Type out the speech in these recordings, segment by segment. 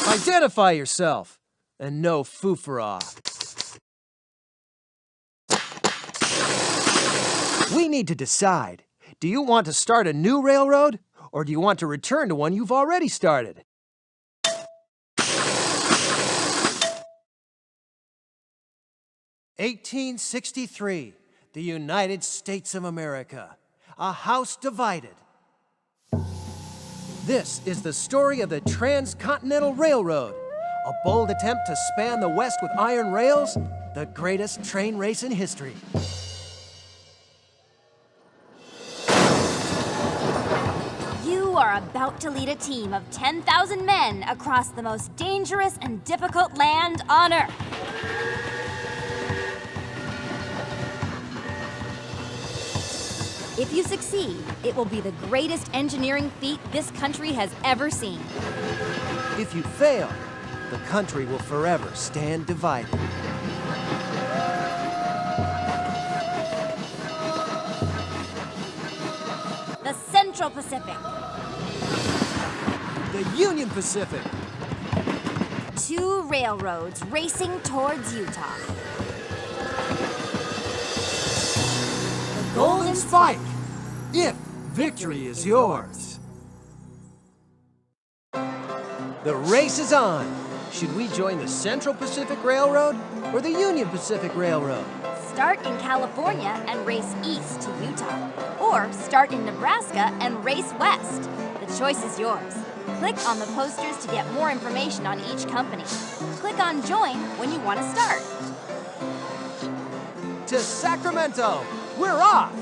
Identify yourself, and no foofara. We need to decide. Do you want to start a new railroad, or do you want to return to one you've already started? "1863, the United States of America, a house divided." This is the story of the Transcontinental Railroad, a bold attempt to span the West with iron rails, the greatest train race in history. You are about to lead a team of 10,000 men across the most dangerous and difficult land on Earth. If you succeed, it will be the greatest engineering feat this country has ever seen. If you fail, the country will forever stand divided. The Central Pacific. The Union Pacific. Two railroads racing towards Utah. Golden Spike, if victory is yours. The race is on. Should we join the Central Pacific Railroad or the Union Pacific Railroad? Start in California and race east to Utah. Or start in Nebraska and race west. The choice is yours. Click on the posters to get more information on each company. Click on Join when you want to start. To Sacramento! We're off!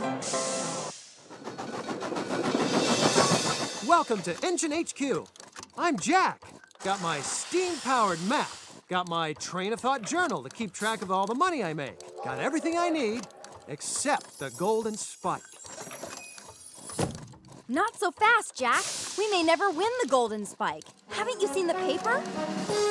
Welcome to Engine HQ. I'm Jack. Got my steam-powered map. Got my train of thought journal to keep track of all the money I make. Got everything I need, except the Golden Spike. Not so fast, Jack. We may never win the Golden Spike. Haven't you seen the paper?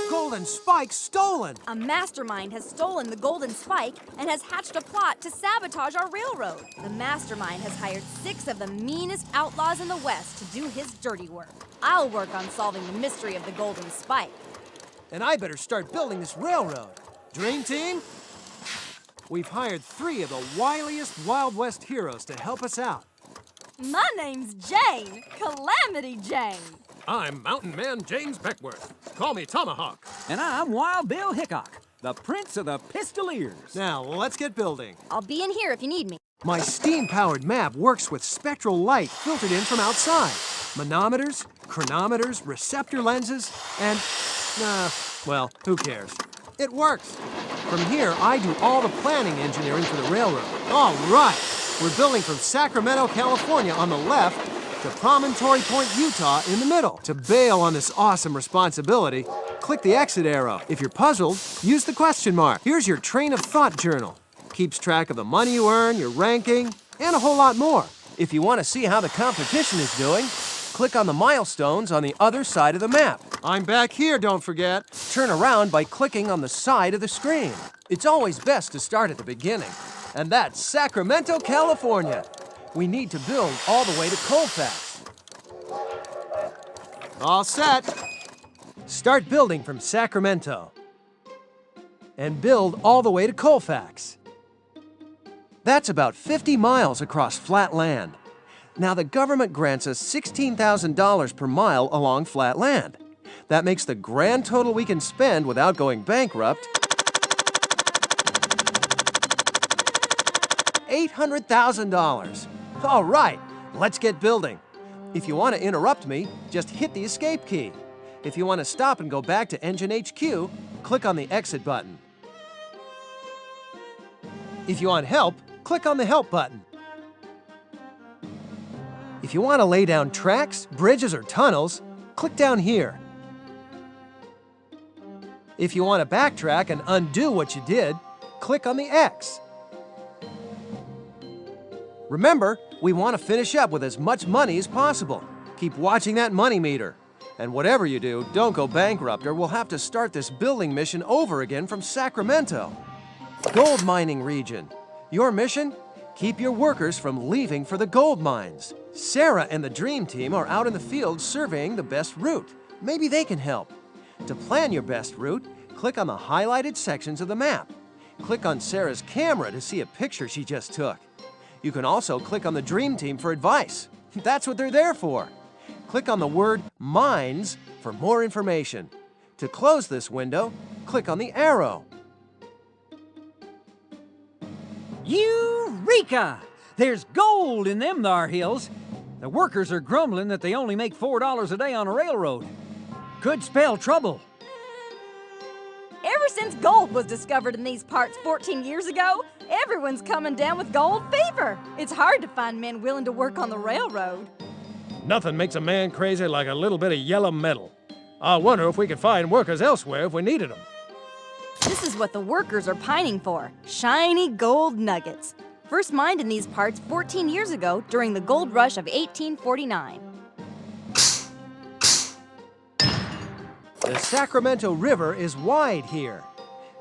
Golden Spike stolen! A mastermind has stolen the Golden Spike and has hatched a plot to sabotage our railroad. The mastermind has hired 6 of the meanest outlaws in the West to do his dirty work. I'll work on solving the mystery of the Golden Spike. And I better start building this railroad. Dream Team? We've hired 3 of the wiliest Wild West heroes to help us out. My name's Jane, Calamity Jane. I'm Mountain Man James Beckworth. Call me Tomahawk. And I'm Wild Bill Hickok, the Prince of the Pistoliers. Now, let's get building. I'll be in here if you need me. My steam-powered map works with spectral light filtered in from outside. Manometers, chronometers, receptor lenses, and, well, who cares? It works. From here, I do all the planning engineering for the railroad. All right. We're building from Sacramento, California on the left to Promontory Point, Utah in the middle. To bail on this awesome responsibility, click the exit arrow. If you're puzzled, use the question mark. Here's your train of thought journal. Keeps track of the money you earn, your ranking, and a whole lot more. If you want to see how the competition is doing, click on the milestones on the other side of the map. I'm back here, don't forget. Turn around by clicking on the side of the screen. It's always best to start at the beginning. And that's Sacramento, California. We need to build all the way to Colfax. All set. Start building from Sacramento. And build all the way to Colfax. That's about 50 miles across flat land. Now the government grants us $16,000 per mile along flat land. That makes the grand total we can spend without going bankrupt $800,000. All right, let's get building. If you want to interrupt me, just hit the escape key. If you want to stop and go back to Engine HQ, click on the exit button. If you want help, click on the help button. If you want to lay down tracks, bridges, or tunnels, click down here. If you want to backtrack and undo what you did, click on the X. Remember, we want to finish up with as much money as possible. Keep watching that money meter. And whatever you do, don't go bankrupt or we'll have to start this building mission over again from Sacramento. Gold mining region. Your mission? Keep your workers from leaving for the gold mines. Sarah and the Dream Team are out in the field surveying the best route. Maybe they can help. To plan your best route, click on the highlighted sections of the map. Click on Sarah's camera to see a picture she just took. You can also click on the Dream Team for advice. That's what they're there for. Click on the word mines for more information. To close this window, click on the arrow. Eureka! There's gold in them thar hills. The workers are grumbling that they only make $4 a day on a railroad. Could spell trouble. Ever since gold was discovered in these parts 14 years ago, everyone's coming down with gold fever. It's hard to find men willing to work on the railroad. Nothing makes a man crazy like a little bit of yellow metal. I wonder if we could find workers elsewhere if we needed them. This is what the workers are pining for, shiny gold nuggets. First mined in these parts 14 years ago during the gold rush of 1849. The Sacramento River is wide here.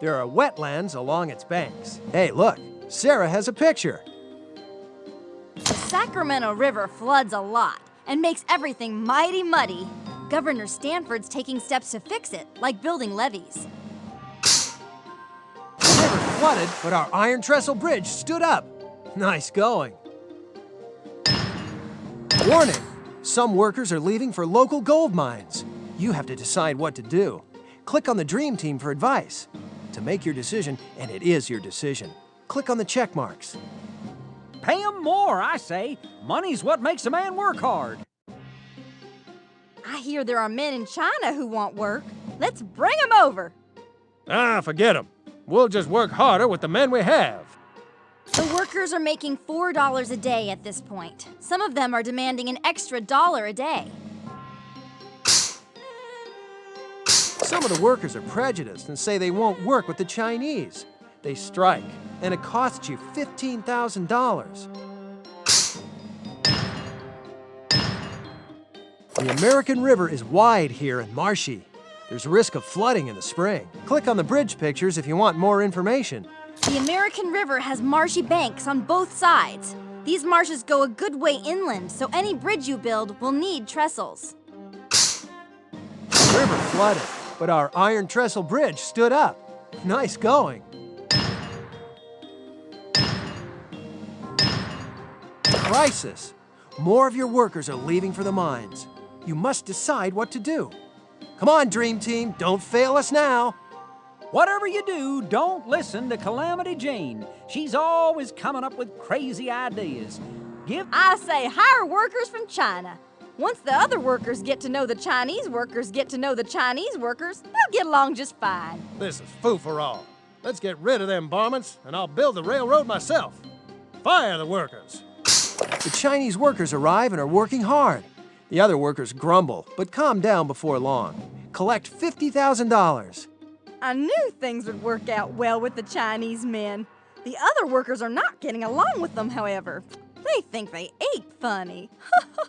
There are wetlands along its banks. Hey, look, Sarah has a picture. The Sacramento River floods a lot and makes everything mighty muddy. Governor Stanford's taking steps to fix it, like building levees. The river flooded, but our iron trestle bridge stood up. Nice going. Warning! Some workers are leaving for local gold mines. You have to decide what to do. Click on the Dream Team for advice. To make your decision, and it is your decision, click on the check marks. Pay 'em more, I say. Money's what makes a man work hard. I hear there are men in China who want work. Let's bring them over. Ah, forget them. We'll just work harder with the men we have. The workers are making $4 a day at this point. Some of them are demanding an extra $1 a day. Some of the workers are prejudiced and say they won't work with the Chinese. They strike, and it costs you $15,000. The American River is wide here and marshy. There's a risk of flooding in the spring. Click on the bridge pictures if you want more information. The American River has marshy banks on both sides. These marshes go a good way inland, so any bridge you build will need trestles. The river flooded, but our iron trestle bridge stood up. Nice going. Crisis. More of your workers are leaving for the mines. You must decide what to do. Come on, Dream Team, don't fail us now. Whatever you do, don't listen to Calamity Jane. She's always coming up with crazy ideas. I say hire workers from China. Once the other workers get to know the Chinese workers get to know the Chinese workers, they'll get along just fine. This is foo-for-all. Let's get rid of them varmints, and I'll build the railroad myself. Fire the workers. The Chinese workers arrive and are working hard. The other workers grumble, but calm down before long. Collect $50,000. I knew things would work out well with the Chinese men. The other workers are not getting along with them, however. They think they ate funny.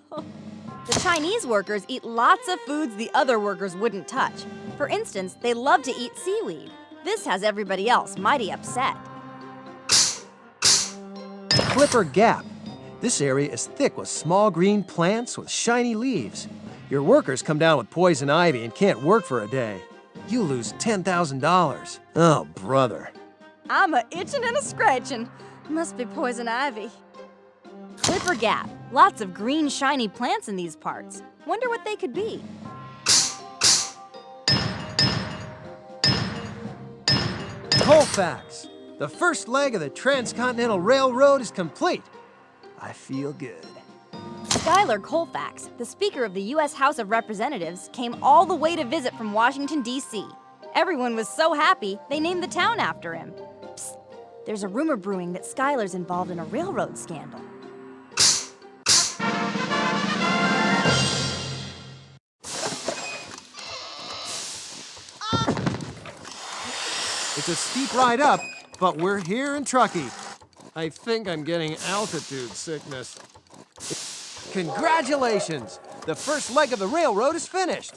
The Chinese workers eat lots of foods the other workers wouldn't touch. For instance, they love to eat seaweed. This has everybody else mighty upset. Clipper Gap. This area is thick with small green plants with shiny leaves. Your workers come down with poison ivy and can't work for a day. You lose $10,000. Oh, brother. I'm a itching and a scratching. Must be poison ivy. Clipper Gap. Lots of green, shiny plants in these parts. Wonder what they could be. Colfax. The first leg of the Transcontinental Railroad is complete. I feel good. Schuyler Colfax, the Speaker of the U.S. House of Representatives, came all the way to visit from Washington, D.C. Everyone was so happy, they named the town after him. Psst, there's a rumor brewing that Schuyler's involved in a railroad scandal. It's a steep ride up, but we're here in Truckee. I think I'm getting altitude sickness. Congratulations! The first leg of the railroad is finished.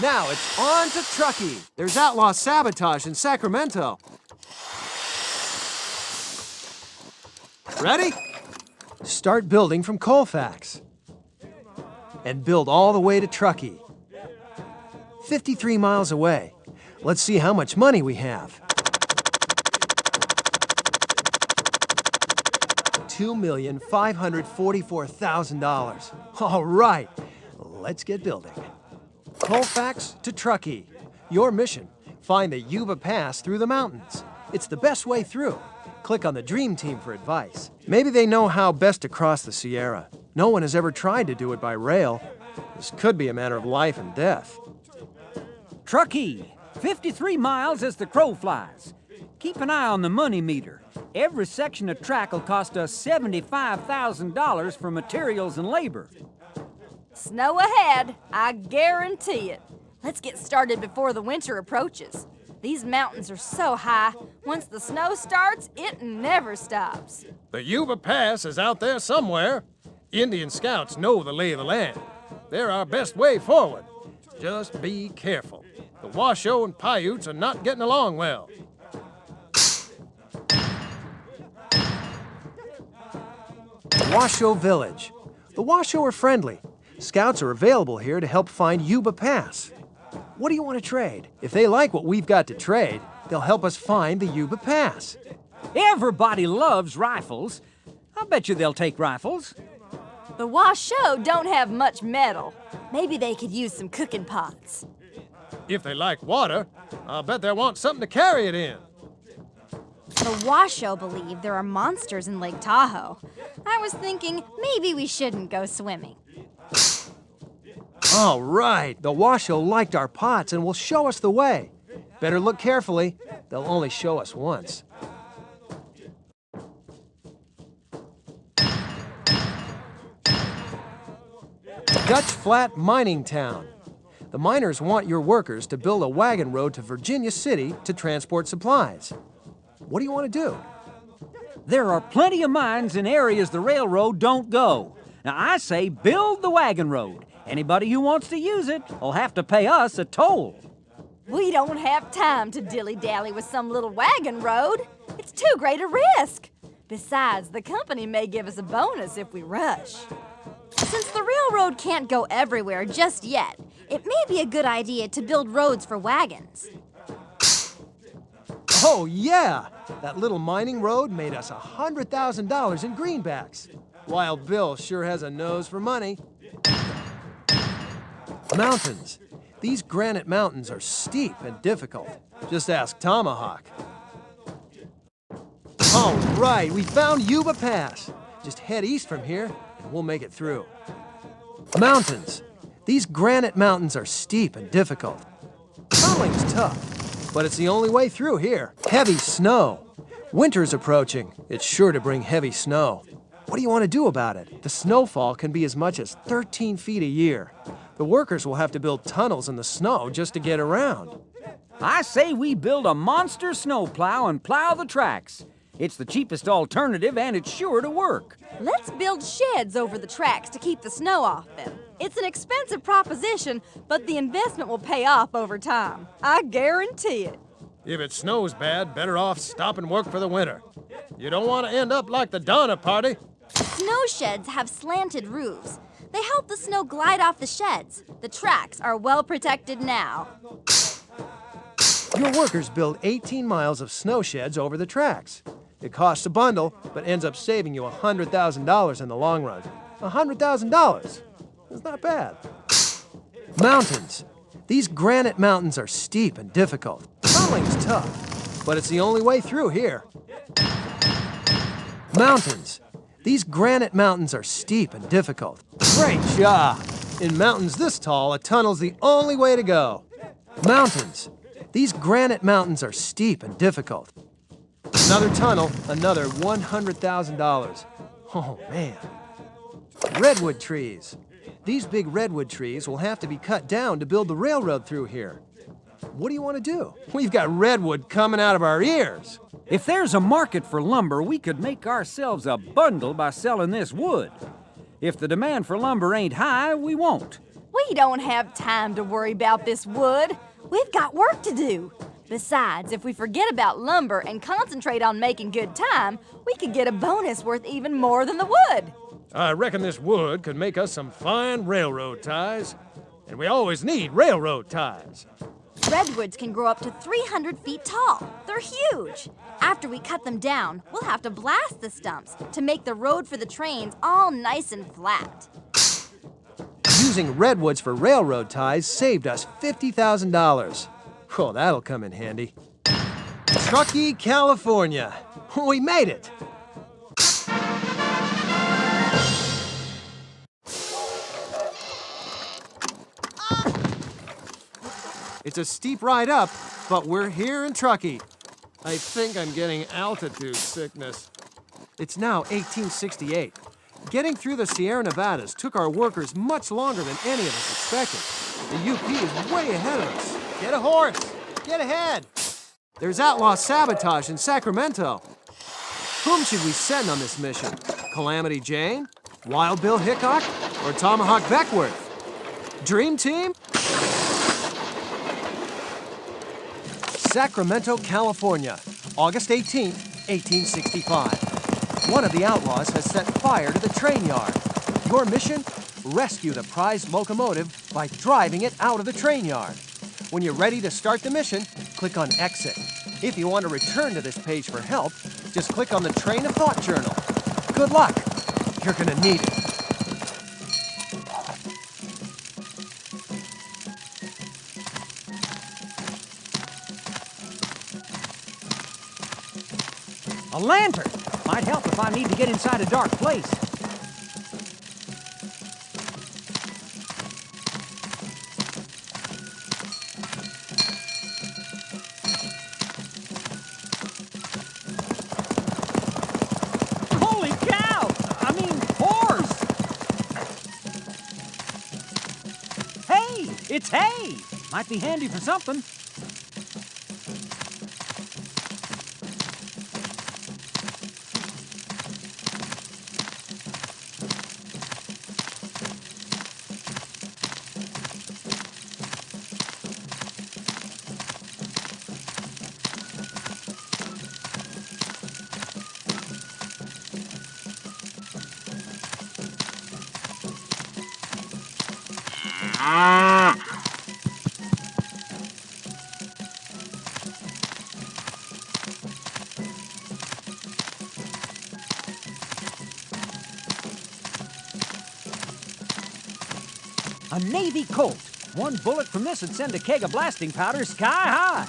Now it's on to Truckee. There's outlaw sabotage in Sacramento. Ready? Start building from Colfax. And build all the way to Truckee. 53 miles away. Let's see how much money we have. $2,544,000. All right, let's get building. Colfax to Truckee. Your mission, find the Yuba Pass through the mountains. It's the best way through. Click on the Dream Team for advice. Maybe they know how best to cross the Sierra. No one has ever tried to do it by rail. This could be a matter of life and death. Truckee, 53 miles as the crow flies. Keep an eye on the money meter. Every section of track will cost us $75,000 for materials and labor. Snow ahead, I guarantee it. Let's get started before the winter approaches. These mountains are so high, once the snow starts, it never stops. The Yuba Pass is out there somewhere. Indian scouts know the lay of the land. They're our best way forward. Just be careful. The Washoe and Paiutes are not getting along well. Washoe Village. The Washoe are friendly. Scouts are available here to help find Yuba Pass. What do you want to trade? If they like what we've got to trade, they'll help us find the Yuba Pass. Everybody loves rifles. I bet you they'll take rifles. The Washoe don't have much metal. Maybe they could use some cooking pots. If they like water, I'll bet they'll want something to carry it in. The Washoe believe there are monsters in Lake Tahoe. I was thinking maybe we shouldn't go swimming. All right, the Washoe liked our pots and will show us the way. Better look carefully. They'll only show us once. Dutch Flat Mining Town. The miners want your workers to build a wagon road to Virginia City to transport supplies. What do you want to do? There are plenty of mines in areas the railroad don't go. Now I say build the wagon road. Anybody who wants to use it will have to pay us a toll. We don't have time to dilly-dally with some little wagon road. It's too great a risk. Besides, the company may give us a bonus if we rush. Since the railroad can't go everywhere just yet, it may be a good idea to build roads for wagons. Oh, yeah! That little mining road made us $100,000 in greenbacks. Wild Bill sure has a nose for money. Mountains. These granite mountains are steep and difficult. Just ask Tomahawk. All right, we found Yuba Pass. Just head east from here and we'll make it through. Mountains. These granite mountains are steep and difficult. Tunneling's tough, but it's the only way through here. Heavy snow. Winter's approaching. It's sure to bring heavy snow. What do you want to do about it? The snowfall can be as much as 13 feet a year. The workers will have to build tunnels in the snow just to get around. I say we build a monster snowplow and plow the tracks. It's the cheapest alternative and it's sure to work. Let's build sheds over the tracks to keep the snow off them. It's an expensive proposition, but the investment will pay off over time. I guarantee it. If it snows bad, better off stop and work for the winter. You don't want to end up like the Donner Party. Snow sheds have slanted roofs. They help the snow glide off the sheds. The tracks are well protected now. Your workers build 18 miles of snow sheds over the tracks. It costs a bundle, but ends up saving you $100,000 in the long run. $100,000. It's not bad. Mountains. These granite mountains are steep and difficult. Tunneling's tough, but it's the only way through here. Mountains. These granite mountains are steep and difficult. Great job! In mountains this tall, a tunnel's the only way to go. Mountains. These granite mountains are steep and difficult. Another tunnel, another $100,000. Oh, man. Redwood trees. These big redwood trees will have to be cut down to build the railroad through here. What do you want to do? We've got redwood coming out of our ears. If there's a market for lumber, we could make ourselves a bundle by selling this wood. If the demand for lumber ain't high, we won't. We don't have time to worry about this wood. We've got work to do. Besides, if we forget about lumber and concentrate on making good time, we could get a bonus worth even more than the wood. I reckon this wood could make us some fine railroad ties. And we always need railroad ties. Redwoods can grow up to 300 feet tall. They're huge. After we cut them down, we'll have to blast the stumps to make the road for the trains all nice and flat. Using redwoods for railroad ties saved us $50,000. Oh, that'll come in handy. Truckee, California. We made it! It's a steep ride up, but we're here in Truckee. I think I'm getting altitude sickness. It's now 1868. Getting through the Sierra Nevadas took our workers much longer than any of us expected. The UP is way ahead of us. Get a horse! Get ahead! There's outlaw sabotage in Sacramento. Whom should we send on this mission? Calamity Jane? Wild Bill Hickok? Or Tomahawk Beckworth? Dream Team? Sacramento, California, August 18, 1865. One of the outlaws has set fire to the train yard. Your mission? Rescue the prized locomotive by driving it out of the train yard. When you're ready to start the mission, click on Exit. If you want to return to this page for help, just click on the Train of Thought journal. Good luck. You're gonna need it. A lantern! Might help if I need to get inside a dark place. Holy cow! I mean, horse! Hey! It's hay! Might be handy for something. A Navy Colt. One bullet from this would send a keg of blasting powder sky high.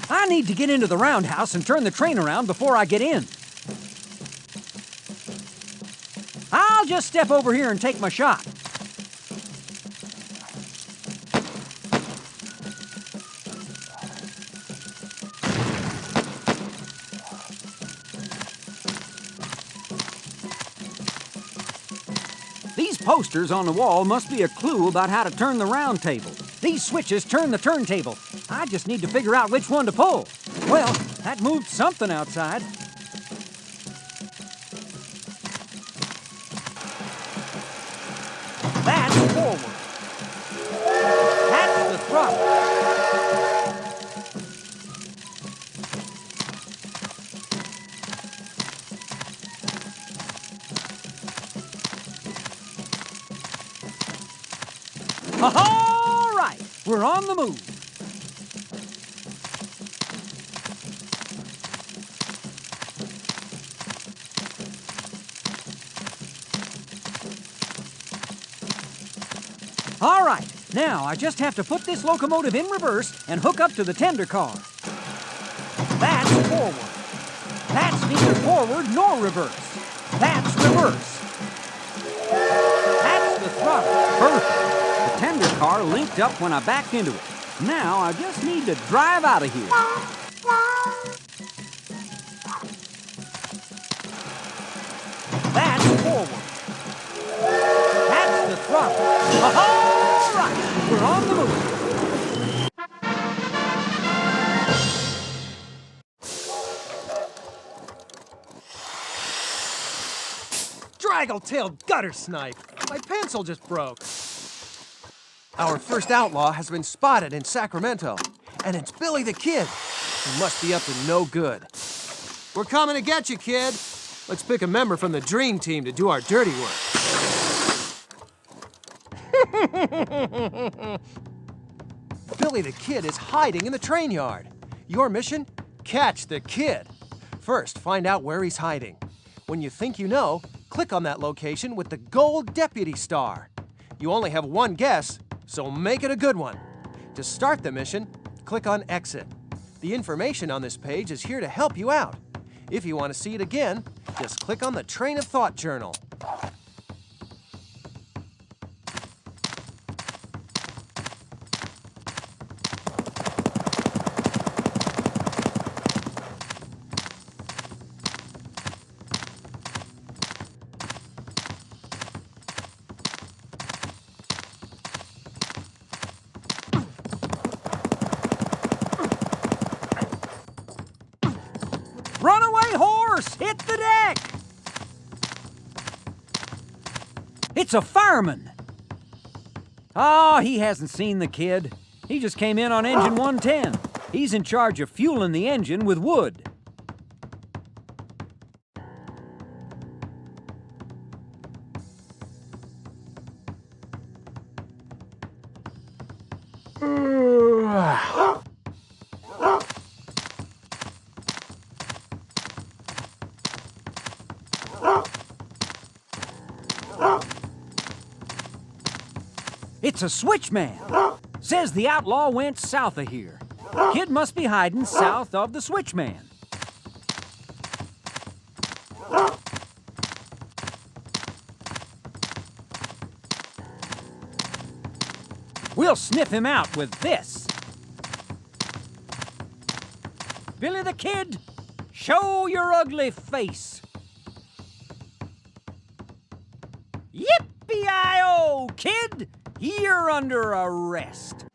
I need to get into the roundhouse and turn the train around before I get in. I'll just step over here and take my shot. These posters on the wall must be a clue about how to turn the round table. These switches turn the turntable. I just need to figure out which one to pull. Well, that moved something outside. That's forward. That's the throttle. All right, we're on the move. All right, now I just have to put this locomotive in reverse and hook up to the tender car. That's forward. That's neither forward nor reverse. That's reverse. That's the throttle. Perfect. The tender car linked up when I backed into it. Now I just need to drive out of here. That's forward. That's the throttle. All right, we're on the move. Waggle-tailed gutter snipe! My pencil just broke. Our first outlaw has been spotted in Sacramento, and it's Billy the Kid. He must be up to no good. We're coming to get you, kid. Let's pick a member from the dream team to do our dirty work. Billy the Kid is hiding in the train yard. Your mission? Catch the kid. First, find out where he's hiding. When you think you know, click on that location with the gold deputy star. You only have one guess, so make it a good one. To start the mission, click on Exit. The information on this page is here to help you out. If you want to see it again, just click on the Train of Thought journal. Runaway horse! Hit the deck! It's a fireman! Oh, he hasn't seen the kid. He just came in on engine 110. He's in charge of fueling the engine with wood. It's a switchman. Says the outlaw went south of here. Kid must be hiding south of the switchman. We'll sniff him out with this. Billy the Kid, show your ugly face. Yippee-i-oh, kid! You're under arrest.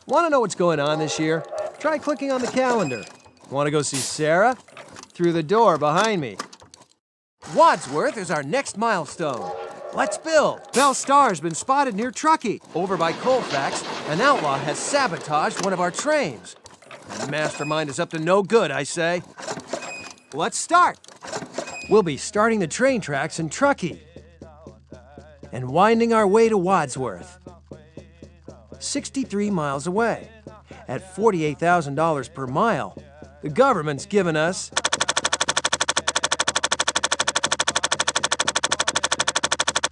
Want to know what's going on this year? Try clicking on the calendar. Want to go see Sarah? Through the door behind me. Wadsworth is our next milestone. Let's build. Bell Star's been spotted near Truckee. Over by Colfax, an outlaw has sabotaged one of our trains. The mastermind is up to no good, I say. Let's start. We'll be starting the train tracks in Truckee and winding our way to Wadsworth. 63 miles away. At $48,000 per mile, the government's given us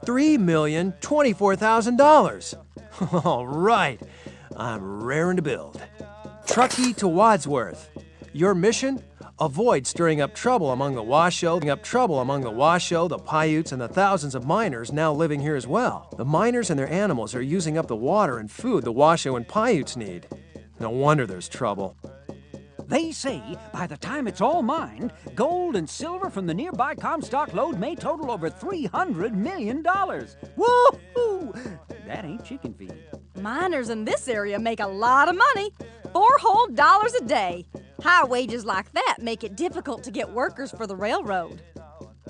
$3,024,000. All right, I'm raring to build. Truckee to Wadsworth. Your mission? Avoid stirring up trouble among the Washoe, the Paiutes, and the thousands of miners now living here as well. The miners and their animals are using up the water and food the Washoe and Paiutes need. No wonder there's trouble. They say by the time it's all mined, gold and silver from the nearby Comstock lode may total over $300 million. Woo-hoo! That ain't chicken feed. Miners in this area make a lot of money. $4 whole a day. High wages like that make it difficult to get workers for the railroad.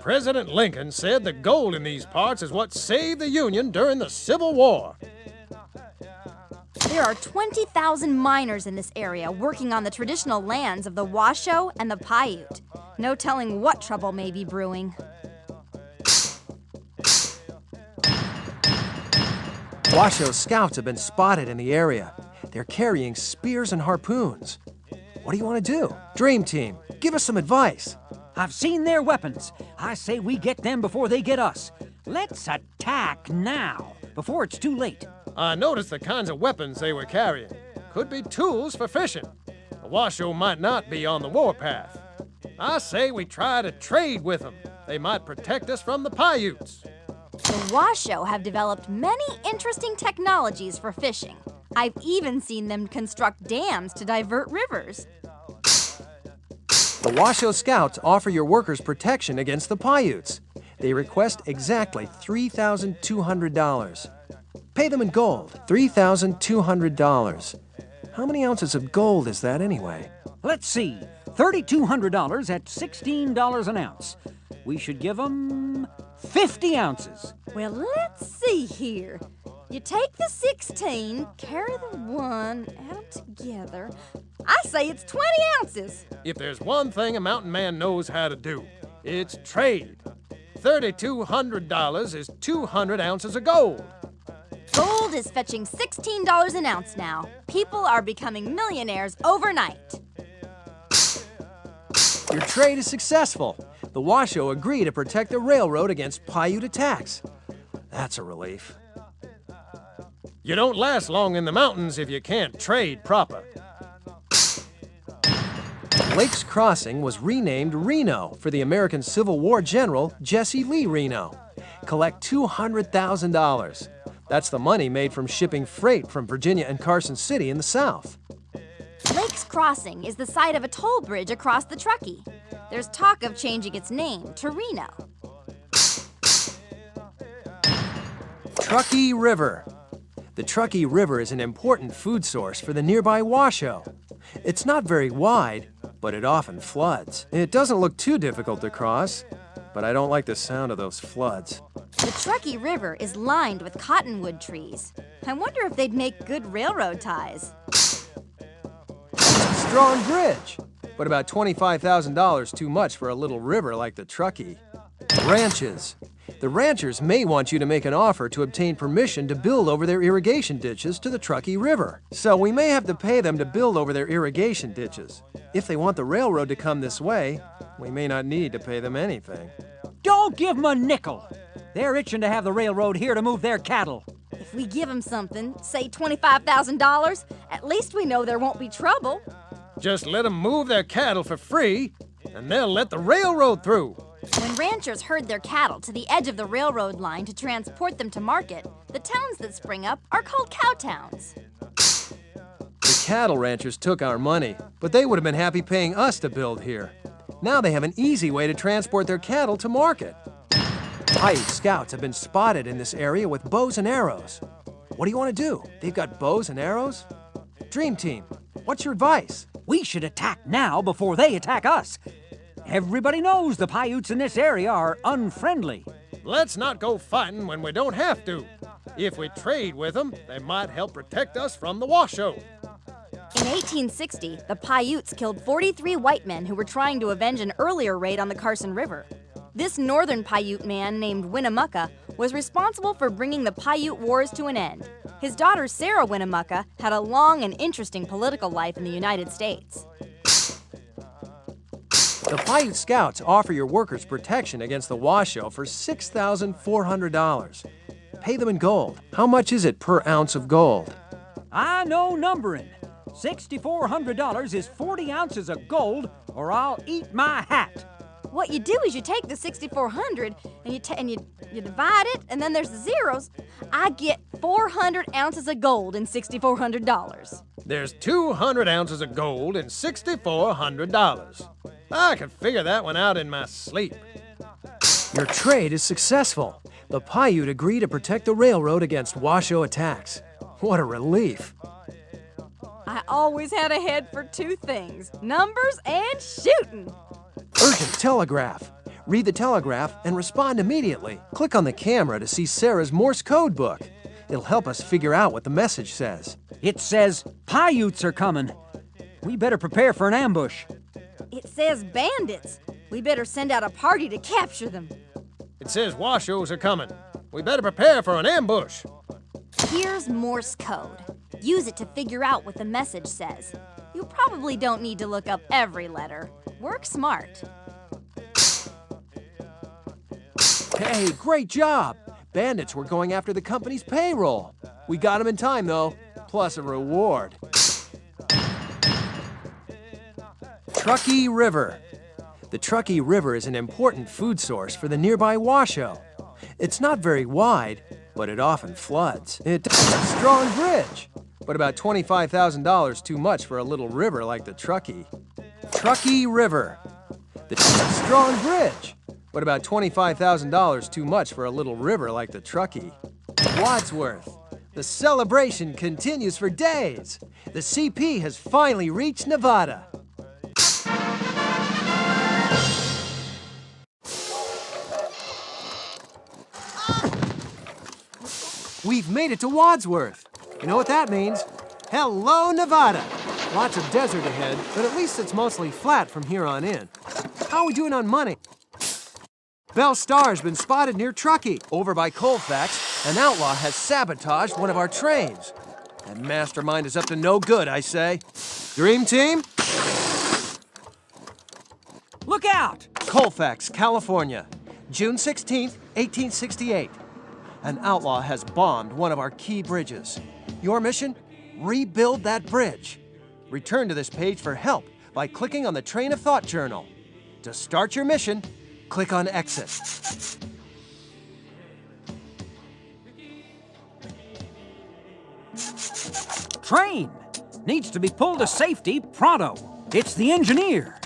President Lincoln said the gold in these parts is what saved the Union during the Civil War. There are 20,000 miners in this area working on the traditional lands of the Washoe and the Paiute. No telling what trouble may be brewing. Washoe scouts have been spotted in the area. They're carrying spears and harpoons. What do you want to do? Dream Team, give us some advice. I've seen their weapons. I say we get them before they get us. Let's attack now, before it's too late. I noticed the kinds of weapons they were carrying. Could be tools for fishing. The Washoe might not be on the warpath. I say we try to trade with them. They might protect us from the Paiutes. The Washoe have developed many interesting technologies for fishing. I've even seen them construct dams to divert rivers. The Washoe Scouts offer your workers protection against the Paiutes. They request exactly $3,200. Pay them in gold, $3,200. How many ounces of gold is that anyway? Let's see. $3,200 at $16 an ounce. We should give them 50 ounces. Well, let's see here. You take the 16, carry the 1, add them together. I say it's 20 ounces. If there's one thing a mountain man knows how to do, it's trade. $3,200 is 200 ounces of gold. Gold is fetching $16 an ounce now. People are becoming millionaires overnight. Your trade is successful. The Washoe agree to protect the railroad against Paiute attacks. That's a relief. You don't last long in the mountains if you can't trade proper. Lake's Crossing was renamed Reno for the American Civil War general Jesse Lee Reno. Collect $200,000. That's the money made from shipping freight from Virginia and Carson City in the South. Lake's Crossing is the site of a toll bridge across the Truckee. There's talk of changing its name to Reno. Truckee River. The Truckee River is an important food source for the nearby Washoe. It's not very wide, but it often floods. It doesn't look too difficult to cross, but I don't like the sound of those floods. The Truckee River is lined with cottonwood trees. I wonder if they'd make good railroad ties. Strong bridge, but about $25,000 too much for a little river like the Truckee. Ranches. The ranchers may want you to make an offer to obtain permission to build over their irrigation ditches to the Truckee River. So we may have to pay them to build over their irrigation ditches. If they want the railroad to come this way, we may not need to pay them anything. Don't give them a nickel. They're itching to have the railroad here to move their cattle. If we give them something, say $25,000, at least we know there won't be trouble. Just let them move their cattle for free, and they'll let the railroad through. When ranchers herd their cattle to the edge of the railroad line to transport them to market, the towns that spring up are called cow towns. The cattle ranchers took our money, but they would have been happy paying us to build here. Now they have an easy way to transport their cattle to market. Paiute scouts have been spotted in this area with bows and arrows. What do you want to do? They've got bows and arrows? Dream Team, what's your advice? We should attack now before they attack us. Everybody knows the Paiutes in this area are unfriendly. Let's not go fighting when we don't have to. If we trade with them, they might help protect us from the Washoe. In 1860, the Paiutes killed 43 white men who were trying to avenge an earlier raid on the Carson River. This northern Paiute man named Winnemucca was responsible for bringing the Paiute Wars to an end. His daughter Sarah Winnemucca had a long and interesting political life in the United States. The Paiute Scouts offer your workers protection against the Washoe for $6,400. Pay them in gold. How much is it per ounce of gold? I know numbering. $6,400 is 40 ounces of gold, or I'll eat my hat. What you do is you take the 6,400 and you divide it, and then there's the zeros. I get 400 ounces of gold in $6,400. There's 200 ounces of gold in $6,400. I could figure that one out in my sleep. Your trade is successful. The Paiute agree to protect the railroad against Washoe attacks. What a relief. I always had a head for two things, numbers and shooting. Urgent telegraph. Read the telegraph and respond immediately. Click on the camera to see Sarah's Morse code book. It'll help us figure out what the message says. It says Paiutes are coming. We better prepare for an ambush. It says bandits. We better send out a party to capture them. It says Washoes are coming. We better prepare for an ambush. Here's Morse code. Use it to figure out what the message says. You probably don't need to look up every letter. Work smart. Hey, great job! Bandits were going after the company's payroll. We got them in time, though, plus a reward. Truckee River. The Truckee River is an important food source for the nearby Washoe. It's not very wide, but it often floods. It's a strong bridge, but about $25,000 too much for a little river like the Truckee. Truckee River. The strong bridge, but about $25,000 too much for a little river like the Truckee. Wadsworth. The celebration continues for days. The CP has finally reached Nevada. We've made it to Wadsworth. You know what that means? Hello, Nevada. Lots of desert ahead, but at least it's mostly flat from here on in. How are we doing on money? Bell Star's been spotted near Truckee. Over by Colfax, an outlaw has sabotaged one of our trains. That mastermind is up to no good, I say. Dream Team? Look out! Colfax, California, June 16th, 1868. An outlaw has bombed one of our key bridges. Your mission? Rebuild that bridge. Return to this page for help by clicking on the Train of Thought journal. To start your mission, click on Exit. Train! Needs to be pulled to safety pronto. It's the engineer.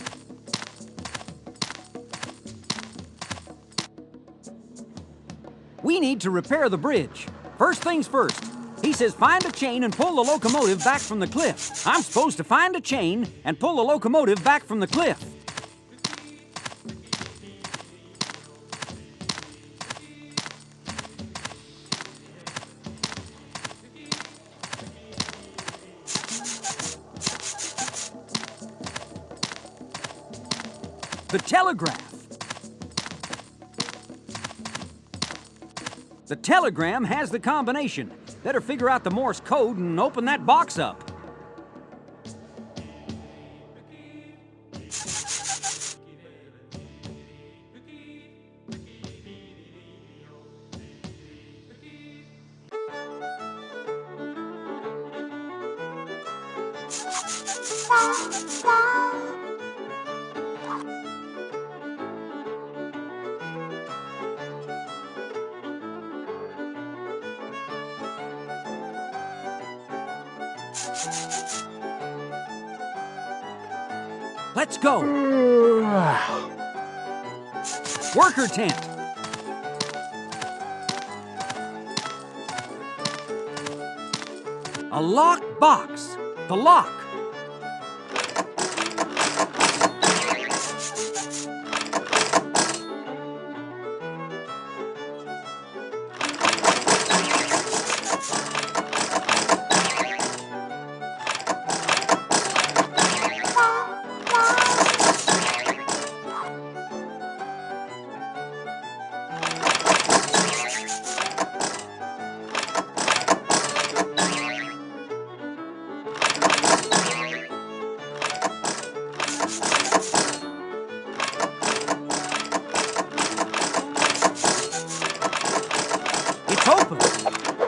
We need to repair the bridge. First things first. He says find a chain and pull the locomotive back from the cliff. I'm supposed to find a chain and pull the locomotive back from the cliff. The telegraph. The telegram has the combination. Better figure out the Morse code and open that box up. Let's go. Worker tent. A locked box. The lock.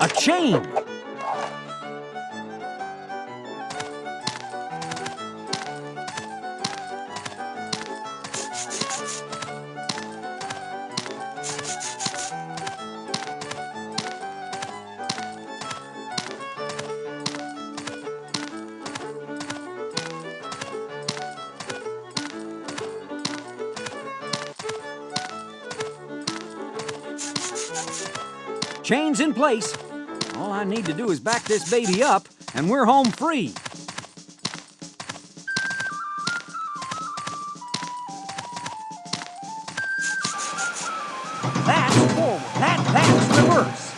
A chain. Chain's in place. All I need to do is back this baby up, and we're home free. That's forward. That's reverse.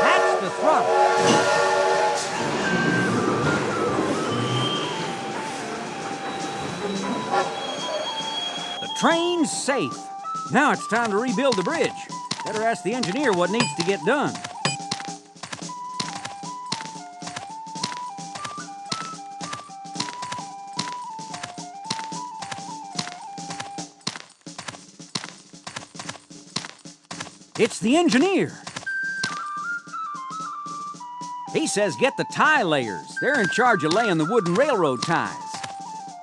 That's the throttle. The train's safe. Now it's time to rebuild the bridge. Better ask the engineer what needs to get done. It's the engineer. He says get the tie layers. They're in charge of laying the wooden railroad ties.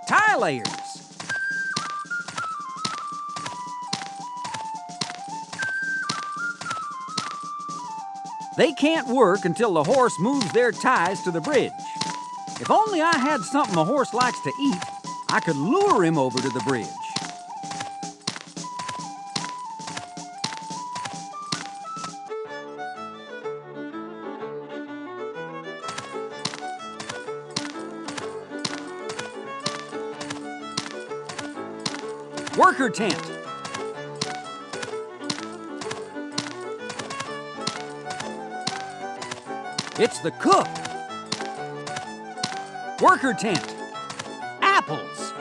Tie layers. They can't work until the horse moves their ties to the bridge. If only I had something a horse likes to eat, I could lure him over to the bridge. Worker tent. It's the cook. Worker tent. Apples.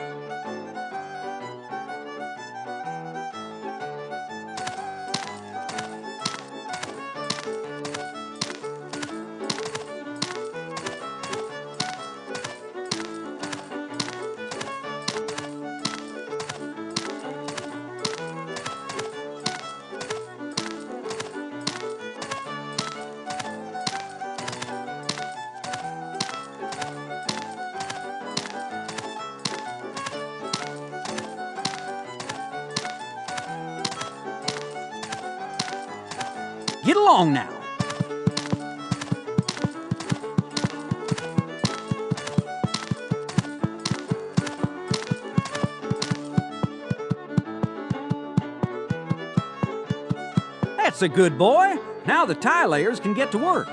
Get along now. That's a good boy. Now the tie layers can get to work.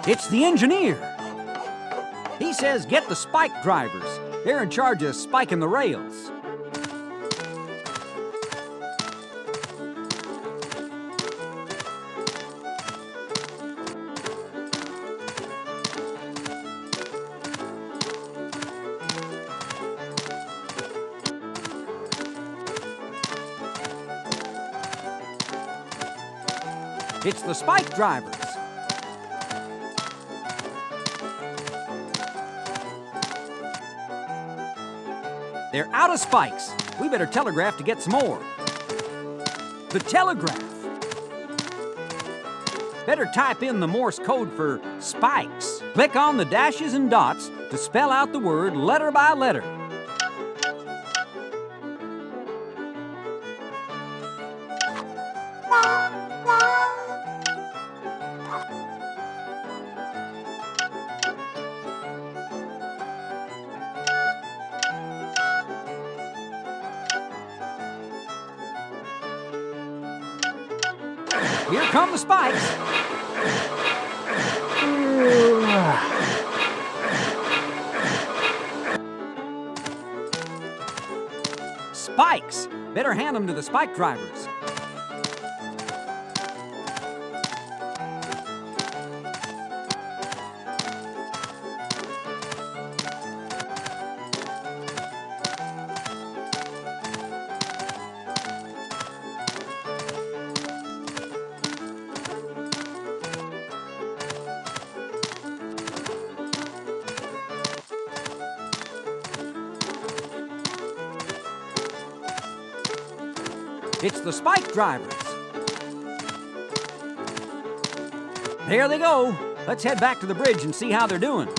It's the engineer. He says get the spike drivers. They're in charge of spiking the rails. It's the spike drivers. They're out of spikes. We better telegraph to get some more. The telegraph. Better type in the Morse code for spikes. Click on the dashes and dots to spell out the word letter by letter. Here come the spikes. Spikes! Better hand them to the spike drivers. It's the spike drivers. There they go. Let's head back to the bridge and see how they're doing.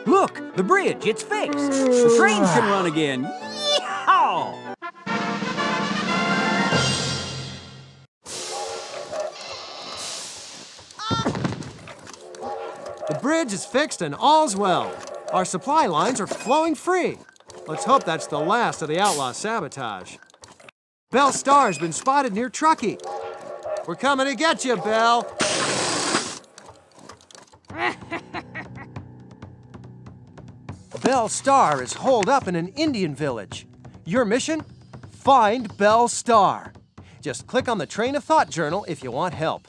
Look, the bridge, it's fixed. The trains can run again. Yeehaw! The bridge is fixed and all's well. Our supply lines are flowing free. Let's hope that's the last of the outlaw sabotage. Belle Star's been spotted near Truckee. We're coming to get you, Belle. Belle Star is holed up in an Indian village. Your mission? Find Belle Star. Just click on the Train of Thought journal if you want help.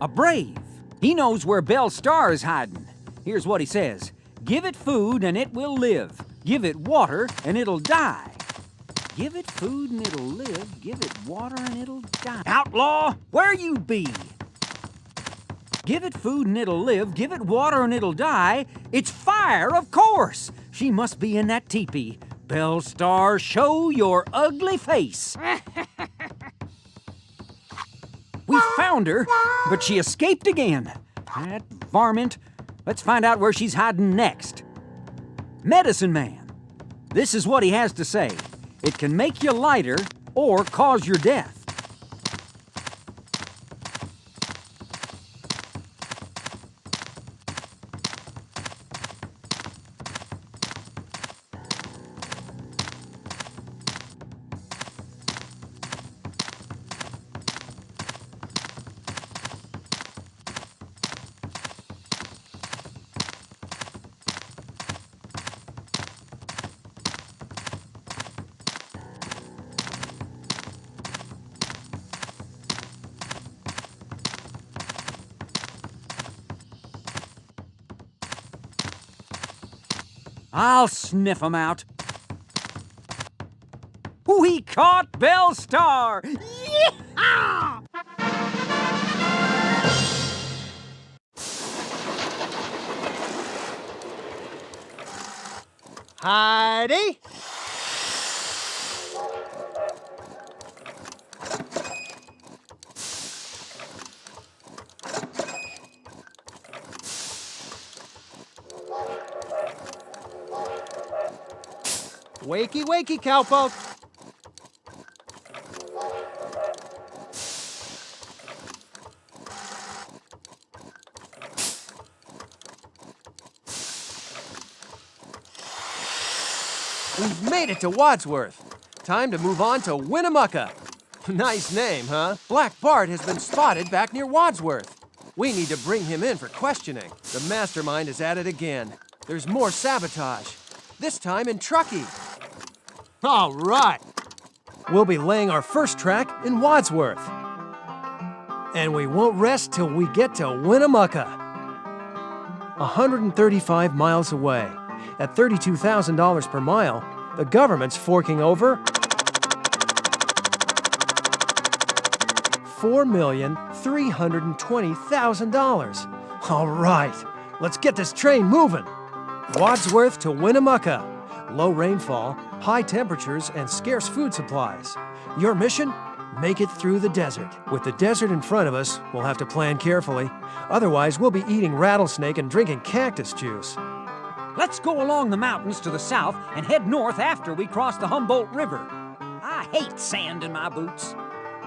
A brave. He knows where Belle Star is hiding. Here's what he says. Give it food and it will live. Give it water and it'll die. Give it food and it'll live. Give it water and it'll die. Outlaw, where you be? Give it food and it'll live. Give it water and it'll die. It's fire, of course. She must be in that teepee. Belle Star, show your ugly face. We found her, but she escaped again. That varmint. Let's find out where she's hiding next. Medicine Man. This is what he has to say. It can make you lighter or cause your death. I'll sniff 'em out. We caught Belle Star! Yeehaw! Heidi? Wakey, wakey, cowpoke. We've made it to Wadsworth. Time to move on to Winnemucca. Nice name, huh? Black Bart has been spotted back near Wadsworth. We need to bring him in for questioning. The mastermind is at it again. There's more sabotage. This time in Truckee. All right. We'll be laying our first track in Wadsworth. And we won't rest till we get to Winnemucca. 135 miles away. At $32,000 per mile, the government's forking over $4,320,000. All right, let's get this train moving. Wadsworth to Winnemucca. Low rainfall, high temperatures, and scarce food supplies. Your mission? Make it through the desert. With the desert in front of us, we'll have to plan carefully. Otherwise, we'll be eating rattlesnake and drinking cactus juice. Let's go along the mountains to the south and head north after we cross the Humboldt River. I hate sand in my boots.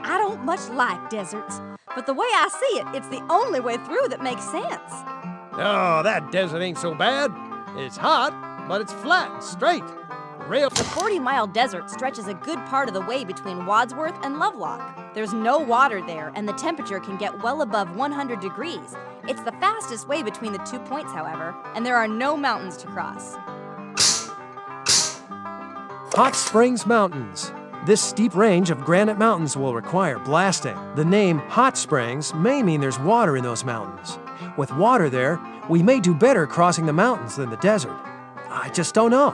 I don't much like deserts, but the way I see it, it's the only way through that makes sense. Oh, that desert ain't so bad. It's hot, but it's flat and straight. Rail. The 40-mile desert stretches a good part of the way between Wadsworth and Lovelock. There's no water there, and the temperature can get well above 100 degrees. It's the fastest way between the 2 points, however, and there are no mountains to cross. Hot Springs Mountains. This steep range of granite mountains will require blasting. The name Hot Springs may mean there's water in those mountains. With water there, we may do better crossing the mountains than the desert. I just don't know.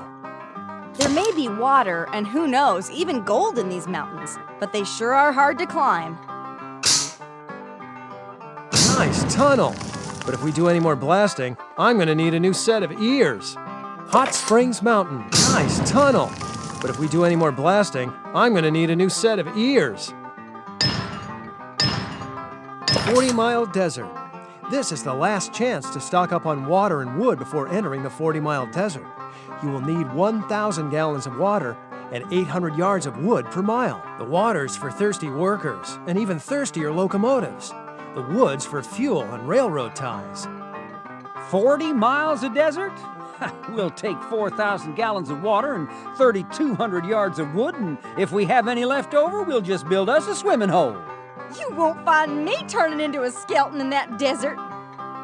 There may be water, and who knows, even gold in these mountains, but they sure are hard to climb. Nice tunnel. But if we do any more blasting, I'm gonna need a new set of ears. Hot Springs Mountain. Nice tunnel. But if we do any more blasting, I'm gonna need a new set of ears. 40-mile desert. This is the last chance to stock up on water and wood before entering the 40-mile desert. You will need 1,000 gallons of water and 800 yards of wood per mile. The water's for thirsty workers and even thirstier locomotives. The wood's for fuel and railroad ties. 40 miles of desert? We'll take 4,000 gallons of water and 3,200 yards of wood, and if we have any left over, we'll just build us a swimming hole. You won't find me turning into a skeleton in that desert.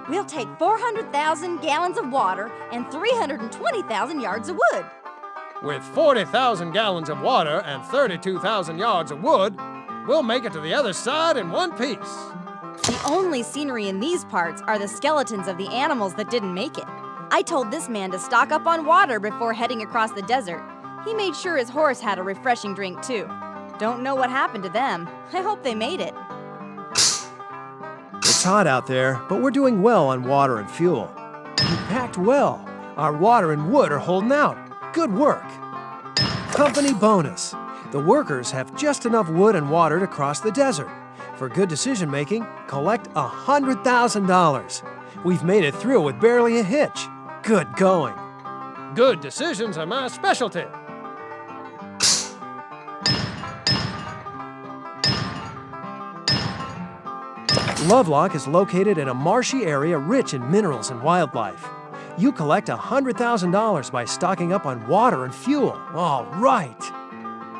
We'll take 400,000 gallons of water and 320,000 yards of wood. With 40,000 gallons of water and 32,000 yards of wood, we'll make it to the other side in one piece. The only scenery in these parts are the skeletons of the animals that didn't make it. I told this man to stock up on water before heading across the desert. He made sure his horse had a refreshing drink too. Don't know what happened to them. I hope they made it. It's hot out there, but we're doing well on water and fuel. We packed well. Our water and wood are holding out. Good work. Company bonus. The workers have just enough wood and water to cross the desert. For good decision making, collect $100,000. We've made it through with barely a hitch. Good going. Good decisions are my specialty. Lovelock is located in a marshy area rich in minerals and wildlife. You collect $100,000 by stocking up on water and fuel. All right.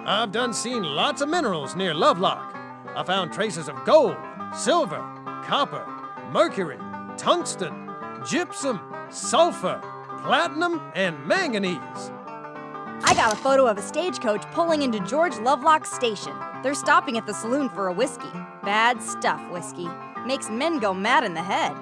I've done seen lots of minerals near Lovelock. I found traces of gold, silver, copper, mercury, tungsten, gypsum, sulfur, platinum, and manganese. I got a photo of a stagecoach pulling into George Lovelock's station. They're stopping at the saloon for a whiskey. Bad stuff, whiskey. Makes men go mad in the head.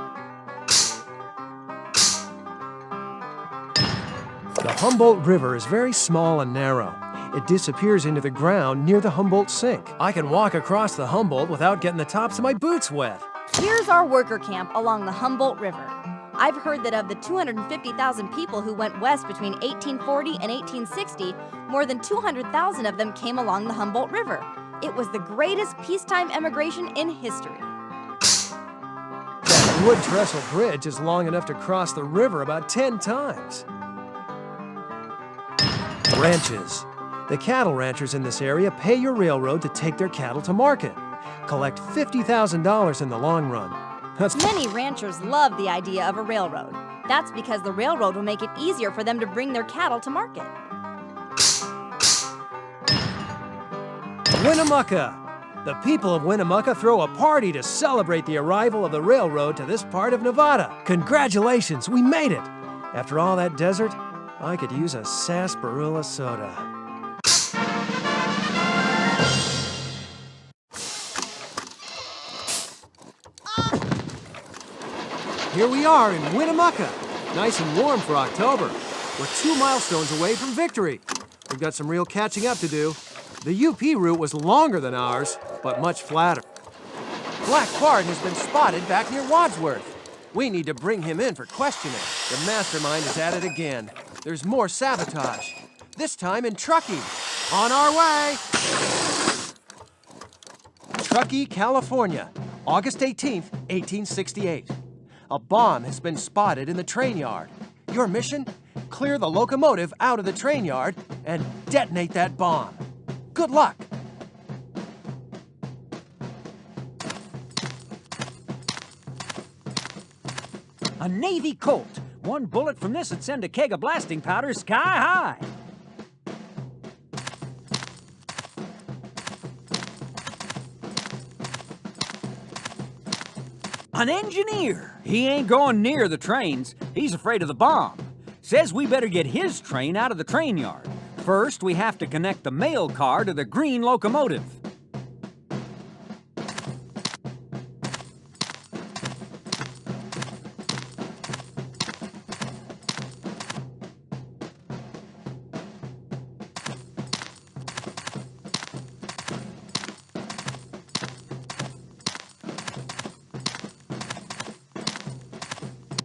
The Humboldt River is very small and narrow. It disappears into the ground near the Humboldt Sink. I can walk across the Humboldt without getting the tops of my boots wet. Here's our worker camp along the Humboldt River. I've heard that of the 250,000 people who went west between 1840 and 1860, more than 200,000 of them came along the Humboldt River. It was the greatest peacetime emigration in history. That wood trestle bridge is long enough to cross the river about 10 times. Ranches. The cattle ranchers in this area pay your railroad to take their cattle to market. Collect $50,000 in the long run. Many ranchers love the idea of a railroad. That's because the railroad will make it easier for them to bring their cattle to market. Winnemucca. The people of Winnemucca throw a party to celebrate the arrival of the railroad to this part of Nevada. Congratulations, we made it. After all that desert, I could use a sarsaparilla soda. Here we are in Winnemucca. Nice and warm for October. We're 2 milestones away from victory. We've got some real catching up to do. The UP route was longer than ours, but much flatter. Black Bart has been spotted back near Wadsworth. We need to bring him in for questioning. The mastermind is at it again. There's more sabotage. This time in Truckee. On our way! Truckee, California, August 18th, 1868. A bomb has been spotted in the train yard. Your mission? Clear the locomotive out of the train yard and detonate that bomb. Good luck! A Navy Colt. One bullet from this would send a keg of blasting powder sky high. An engineer. He ain't going near the trains. He's afraid of the bomb. Says we better get his train out of the train yard. First, we have to connect the mail car to the green locomotive.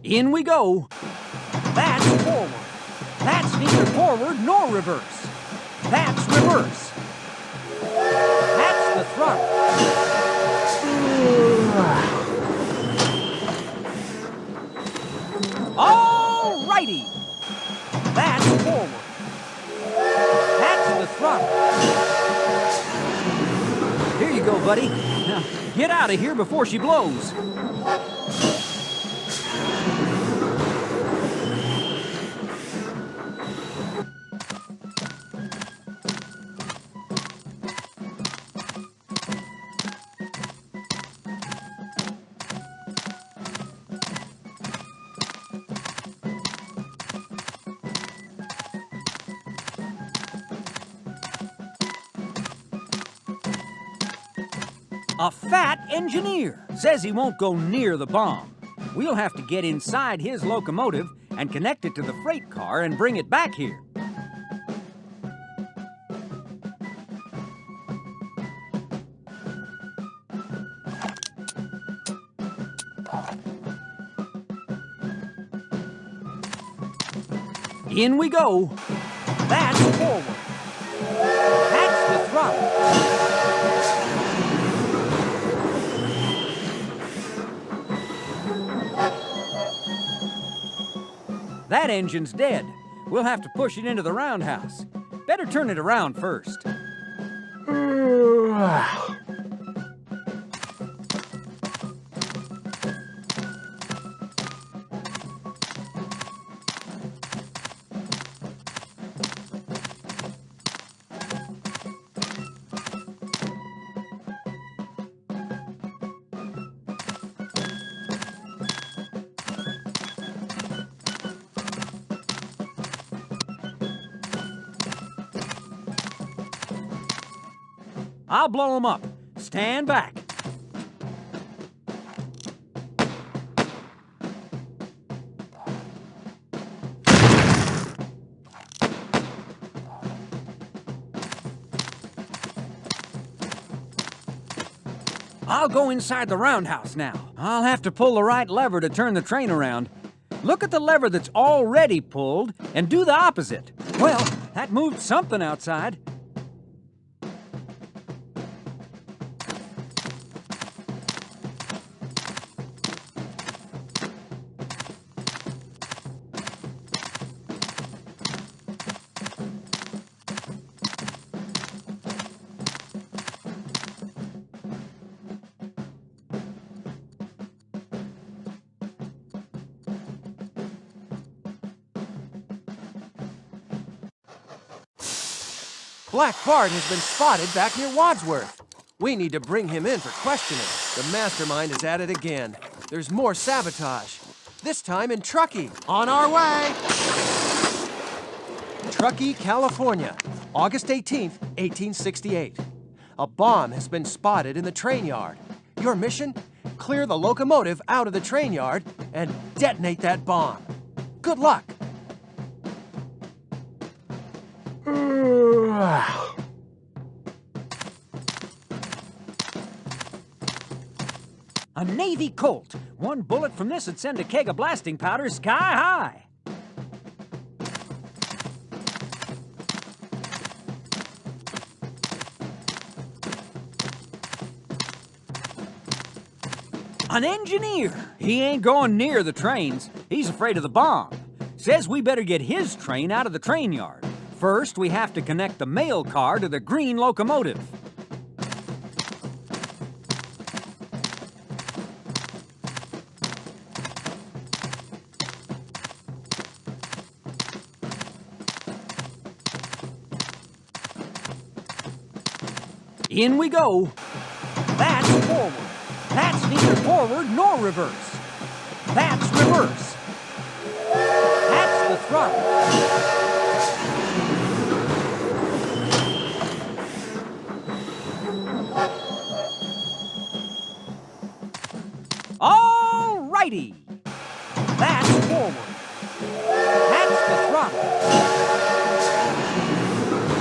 In we go. That's forward. That's neither forward nor reverse. That's reverse. That's the throttle. All righty. That's forward. That's the throttle. Here you go, buddy. Now, get out of here before she blows. A fat engineer says he won't go near the bomb. We'll have to get inside his locomotive and connect it to the freight car and bring it back here. In we go. That's forward. That's the throttle. That engine's dead. We'll have to push it into the roundhouse. Better turn it around first. I'll blow them up. Stand back. I'll go inside the roundhouse now. I'll have to pull the right lever to turn the train around. Look at the lever that's already pulled and do the opposite. Well, that moved something outside. Black Bart has been spotted back near Wadsworth. We need to bring him in for questioning. The mastermind is at it again. There's more sabotage. This time in Truckee. On our way! Truckee, California, August 18th, 1868. A bomb has been spotted in the train yard. Your mission? Clear the locomotive out of the train yard and detonate that bomb. Good luck! A Navy Colt. One bullet from this would send a keg of blasting powder sky high. An engineer. He ain't going near the trains. He's afraid of the bomb. Says we better get his train out of the train yard. First, we have to connect the mail car to the green locomotive. In we go. That's forward. That's neither forward nor reverse. That's reverse. That's the throttle. All righty. That's forward. That's the throttle.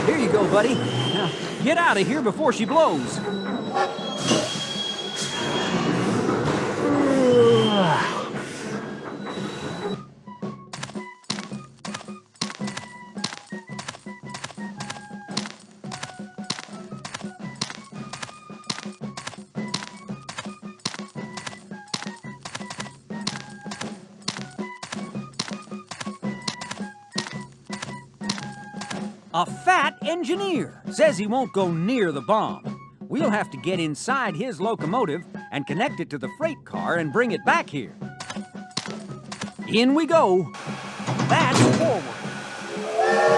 Here you go, buddy. Now, get out of here before she blows. A fat engineer says he won't go near the bomb. We'll have to get inside his locomotive and connect it to the freight car and bring it back here. In we go. That's forward.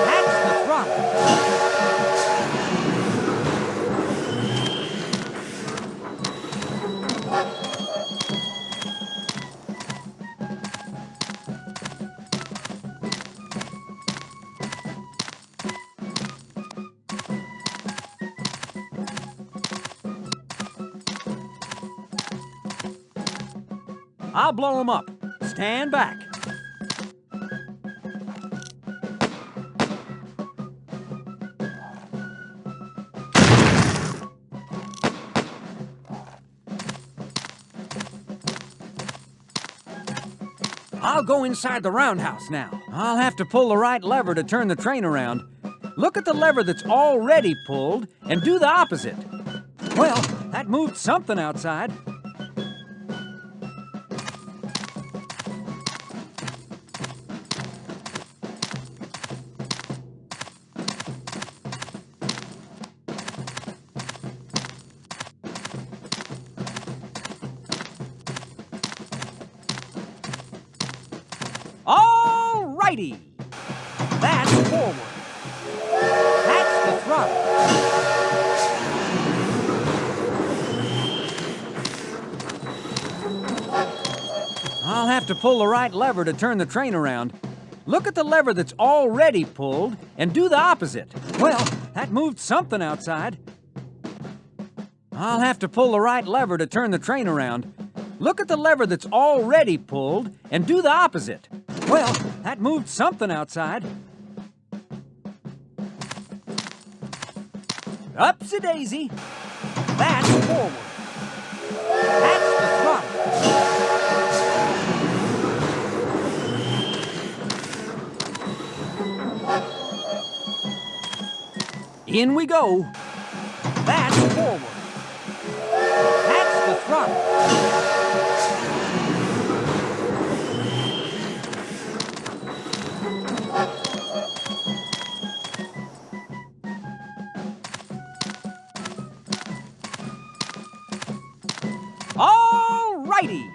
That's the throttle. I'll blow them up. Stand back. I'll go inside the roundhouse now. I'll have to pull the right lever to turn the train around. Look at the lever that's already pulled and do the opposite. Well, that moved something outside. All righty. That's forward. That's the throttle. I'll have to pull the right lever to turn the train around. Look at the lever that's already pulled and do the opposite. Well, that moved something outside. I'll have to pull the right lever to turn the train around. Look at the lever that's already pulled and do the opposite. Well, that moved something outside. Upsy-daisy. That's forward. That's the throttle. In we go. That's forward. That's the throttle. All righty.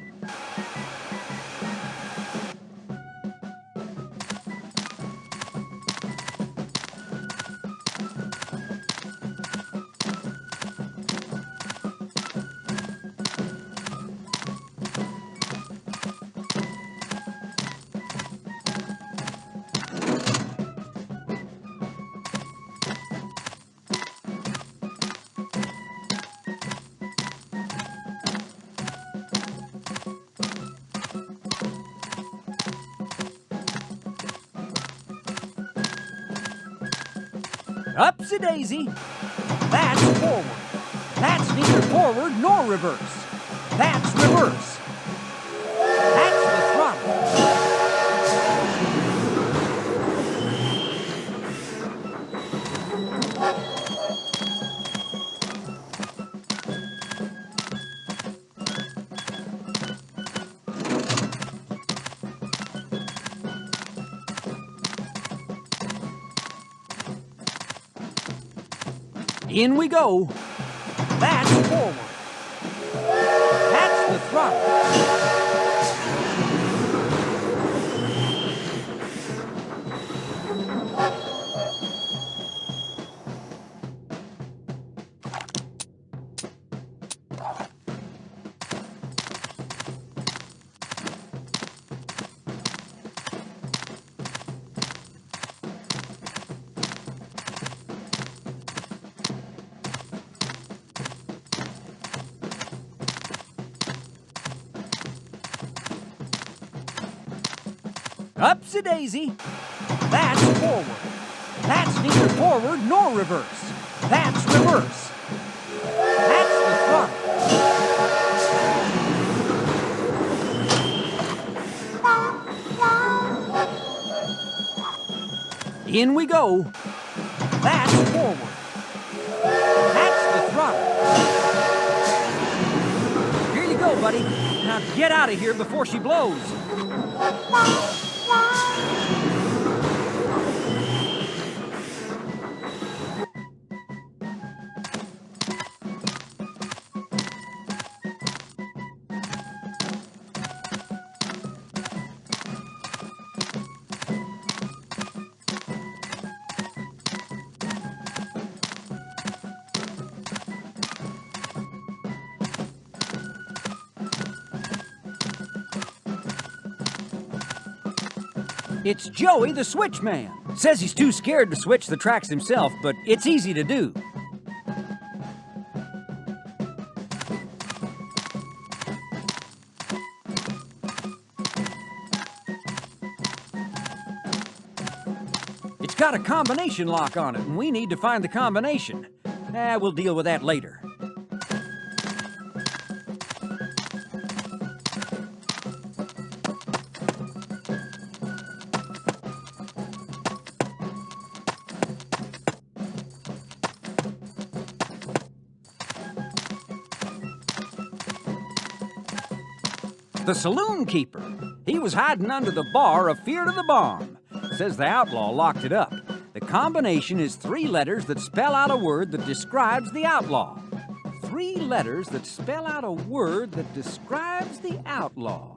Upsy-daisy. That's forward. That's neither forward nor reverse. That's reverse. That's the throttle. In we go. That's forward. That's the throttle. Upsy-daisy. That's forward. That's neither forward nor reverse. That's reverse. That's the throttle. In we go. That's forward. That's the throttle. Here you go, buddy. Now get out of here before she blows. It's Joey the Switchman. Says he's too scared to switch the tracks himself, but it's easy to do. got a combination lock on it, and we need to find the combination. We'll deal with that later. The saloon keeper. He was hiding under the bar of fear to the bomb. Says the outlaw locked it up. The combination is 3 letters that spell out a word that describes the outlaw. 3 letters that spell out a word that describes the outlaw.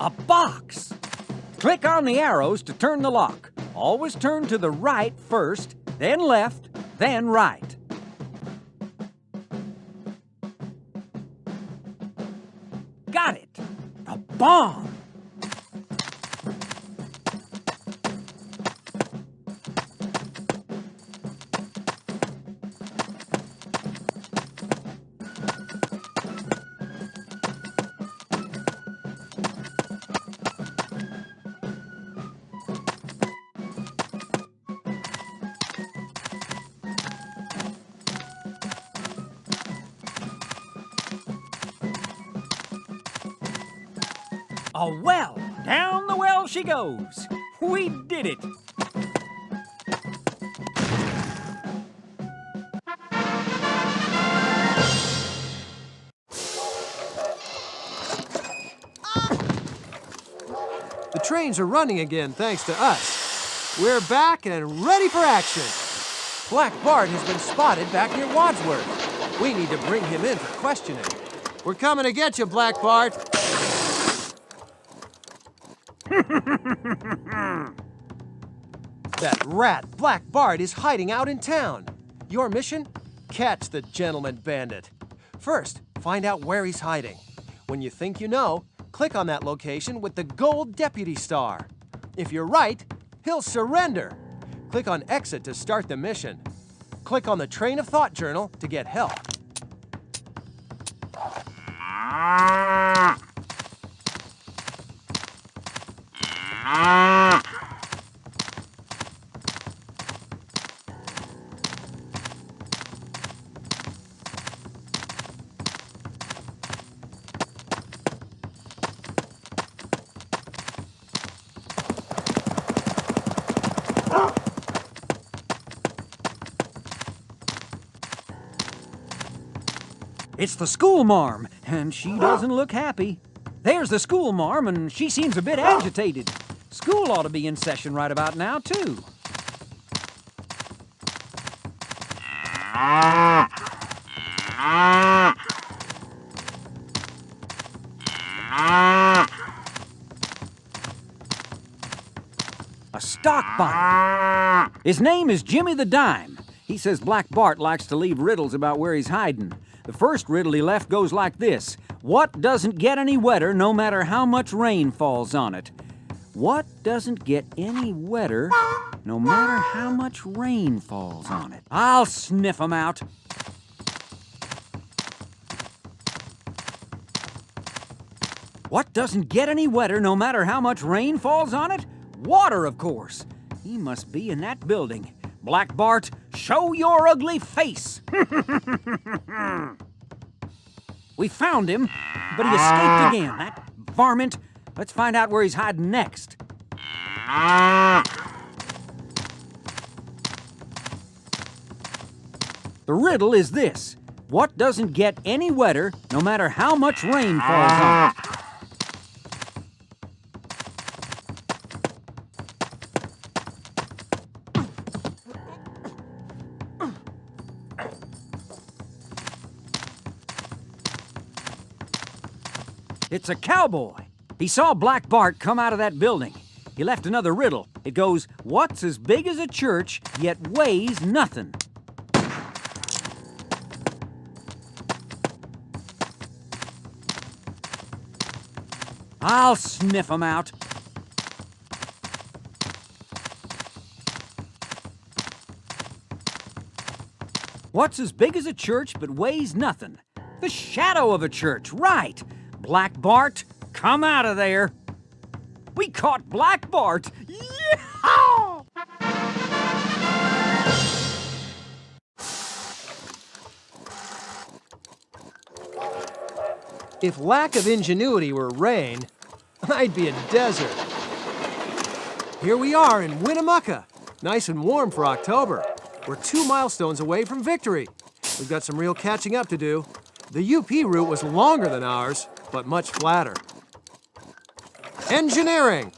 A box! Click on the arrows to turn the lock. Always turn to the right first, then left, then right. Got it! A bomb! A well! Down the well she goes! We did it! The trains are running again thanks to us. We're back and ready for action. Black Bart has been spotted back near Wadsworth. We need to bring him in for questioning. We're coming to get you, Black Bart. That rat, Black Bart, is hiding out in town. Your mission? Catch the gentleman bandit. First, find out where he's hiding. When you think you know, click on that location with the gold deputy star. If you're right, he'll surrender. Click on exit to start the mission. Click on the train of thought journal to get help. It's the school marm, and she doesn't look happy. There's the school marm, and she seems a bit agitated. School ought to be in session right about now, too. A stock bite. His name is Jimmy the Dime. He says Black Bart likes to leave riddles about where he's hiding. The first riddle he left goes like this. What doesn't get any wetter no matter how much rain falls on it? What doesn't get any wetter no matter how much rain falls on it? I'll sniff 'em out. What doesn't get any wetter no matter how much rain falls on it? Water, of course. He must be in that building. Black Bart, show your ugly face! We found him, but he escaped again. That varmint. Let's find out where he's hiding next. The riddle is this. What doesn't get any wetter no matter how much rain falls on it? It's a cowboy. He saw Black Bart come out of that building. He left another riddle. It goes, what's as big as a church, yet weighs nothing? I'll sniff 'em out. What's as big as a church but weighs nothing? The shadow of a church, right. Black Bart, come out of there. We caught Black Bart. Yeehaw! If lack of ingenuity were rain, I'd be a desert. Here we are in Winnemucca. Nice and warm for October. We're 2 milestones away from victory. We've got some real catching up to do. The UP route was longer than ours, but much flatter. Engineering!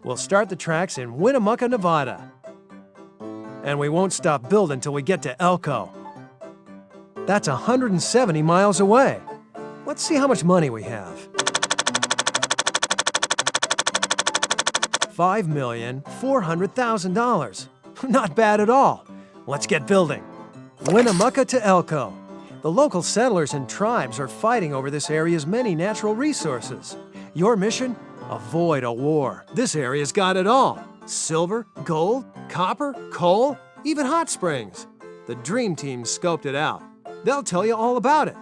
We'll start the tracks in Winnemucca, Nevada. And we won't stop building till we get to Elko. That's 170 miles away. Let's see how much money we have. $5,400,000. Not bad at all. Let's get building. Winnemucca to Elko. The local settlers and tribes are fighting over this area's many natural resources. Your mission? Avoid a war. This area's got it all. Silver, gold, copper, coal, even hot springs. The dream team scoped it out. They'll tell you all about it.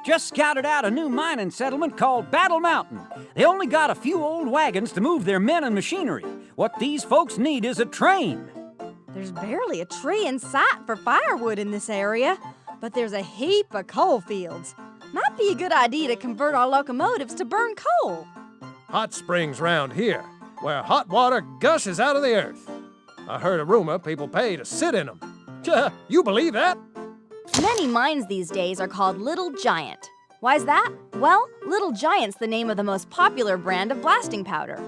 Just scouted out a new mining settlement called Battle Mountain. They only got a few old wagons to move their men and machinery. What these folks need is a train. There's barely a tree in sight for firewood in this area, but there's a heap of coal fields. Might be a good idea to convert our locomotives to burn coal. Hot springs round here, where hot water gushes out of the earth. I heard a rumor people pay to sit in them. You believe that? Many mines these days are called Little Giant. Why's that? Well, Little Giant's the name of the most popular brand of blasting powder.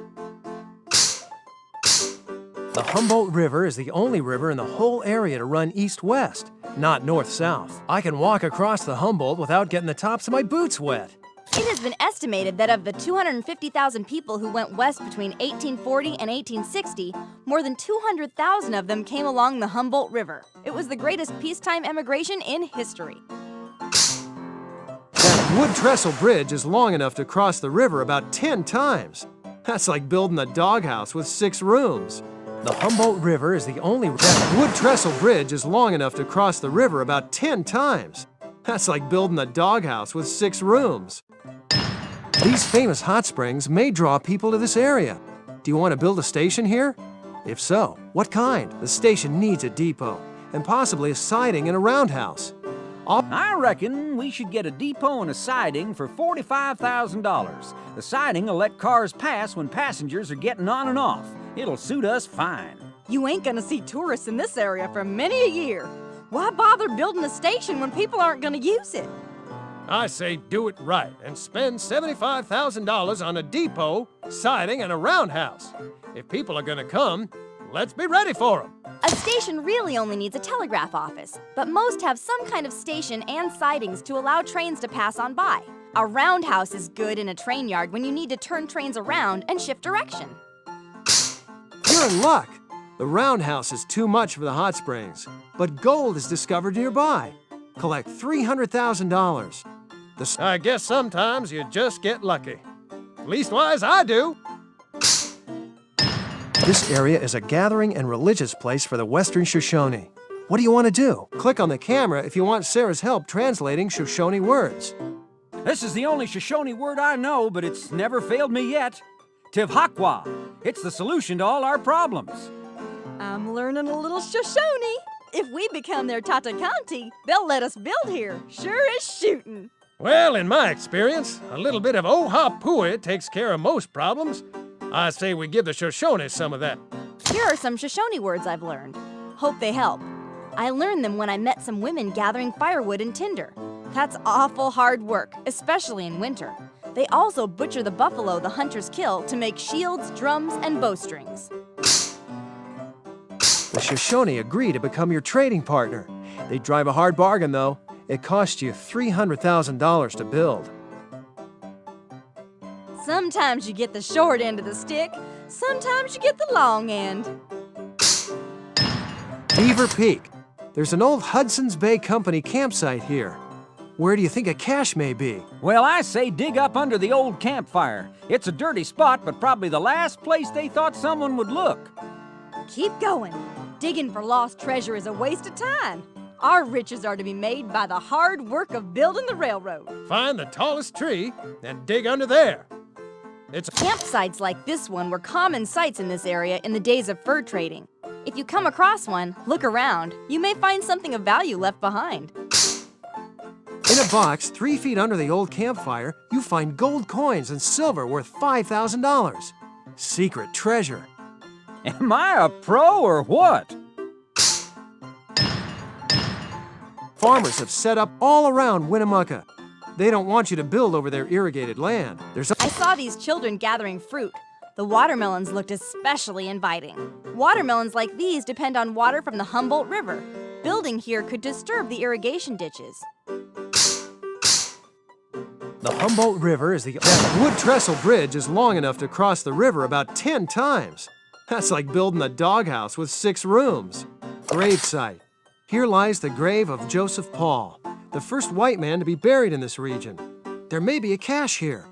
The Humboldt River is the only river in the whole area to run east-west, not north-south. I can walk across the Humboldt without getting the tops of my boots wet. It has been estimated that of the 250,000 people who went west between 1840 and 1860, more than 200,000 of them came along the Humboldt River. It was the greatest peacetime emigration in history. That wood trestle bridge is long enough to cross the river about 10 times. That's like building a doghouse with 6 rooms. The Humboldt River is the only... That wood trestle bridge is long enough to cross the river about 10 times. That's like building a doghouse with 6 rooms. These famous hot springs may draw people to this area. Do you want to build a station here? If so, what kind? The station needs a depot, and possibly a siding and a roundhouse. I reckon we should get a depot and a siding for $45,000. The siding will let cars pass when passengers are getting on and off. It'll suit us fine. You ain't gonna see tourists in this area for many a year. Why bother building a station when people aren't gonna use it? I say do it right and spend $75,000 on a depot, siding, and a roundhouse. If people are gonna come, let's be ready for them. A station really only needs a telegraph office, but most have some kind of station and sidings to allow trains to pass on by. A roundhouse is good in a train yard when you need to turn trains around and shift direction. You're in luck. The roundhouse is too much for the hot springs, but gold is discovered nearby. Collect $300,000. I guess sometimes you just get lucky. Leastwise, I do. This area is a gathering and religious place for the Western Shoshone. What do you want to do? Click on the camera if you want Sarah's help translating Shoshone words. This is the only Shoshone word I know, but it's never failed me yet. Tivhakwa. It's the solution to all our problems. I'm learning a little Shoshone. If we become their Tatakanti, they'll let us build here. Sure as shooting. Well, in my experience, a little bit of Ohapui takes care of most problems. I say we give the Shoshone some of that. Here are some Shoshone words I've learned. Hope they help. I learned them when I met some women gathering firewood and tinder. That's awful hard work, especially in winter. They also butcher the buffalo the hunters kill to make shields, drums, and bowstrings. The Shoshone agree to become your trading partner. They drive a hard bargain, though. It cost you $300,000 to build. Sometimes you get the short end of the stick, sometimes you get the long end. Beaver Peak. There's an old Hudson's Bay Company campsite here. Where do you think a cache may be? Well, I say dig up under the old campfire. It's a dirty spot, but probably the last place they thought someone would look. Keep going. Digging for lost treasure is a waste of time. Our riches are to be made by the hard work of building the railroad. Find the tallest tree and dig under there. Campsites like this one were common sights in this area in the days of fur trading. If you come across one, look around. You may find something of value left behind. In a box 3 feet under the old campfire, you find gold coins and silver worth $5,000. Secret treasure. Am I a pro or what? Farmers have set up all around Winnemucca. They don't want you to build over their irrigated land. I saw these children gathering fruit. The watermelons looked especially inviting. Watermelons like these depend on water from the Humboldt River. Building here could disturb the irrigation ditches. The Humboldt River is that wood trestle bridge is long enough to cross the river about 10 times. That's like building a doghouse with 6 rooms. Grave site. Here lies the grave of Joseph Paul, the first white man to be buried in this region. There may be a cache here.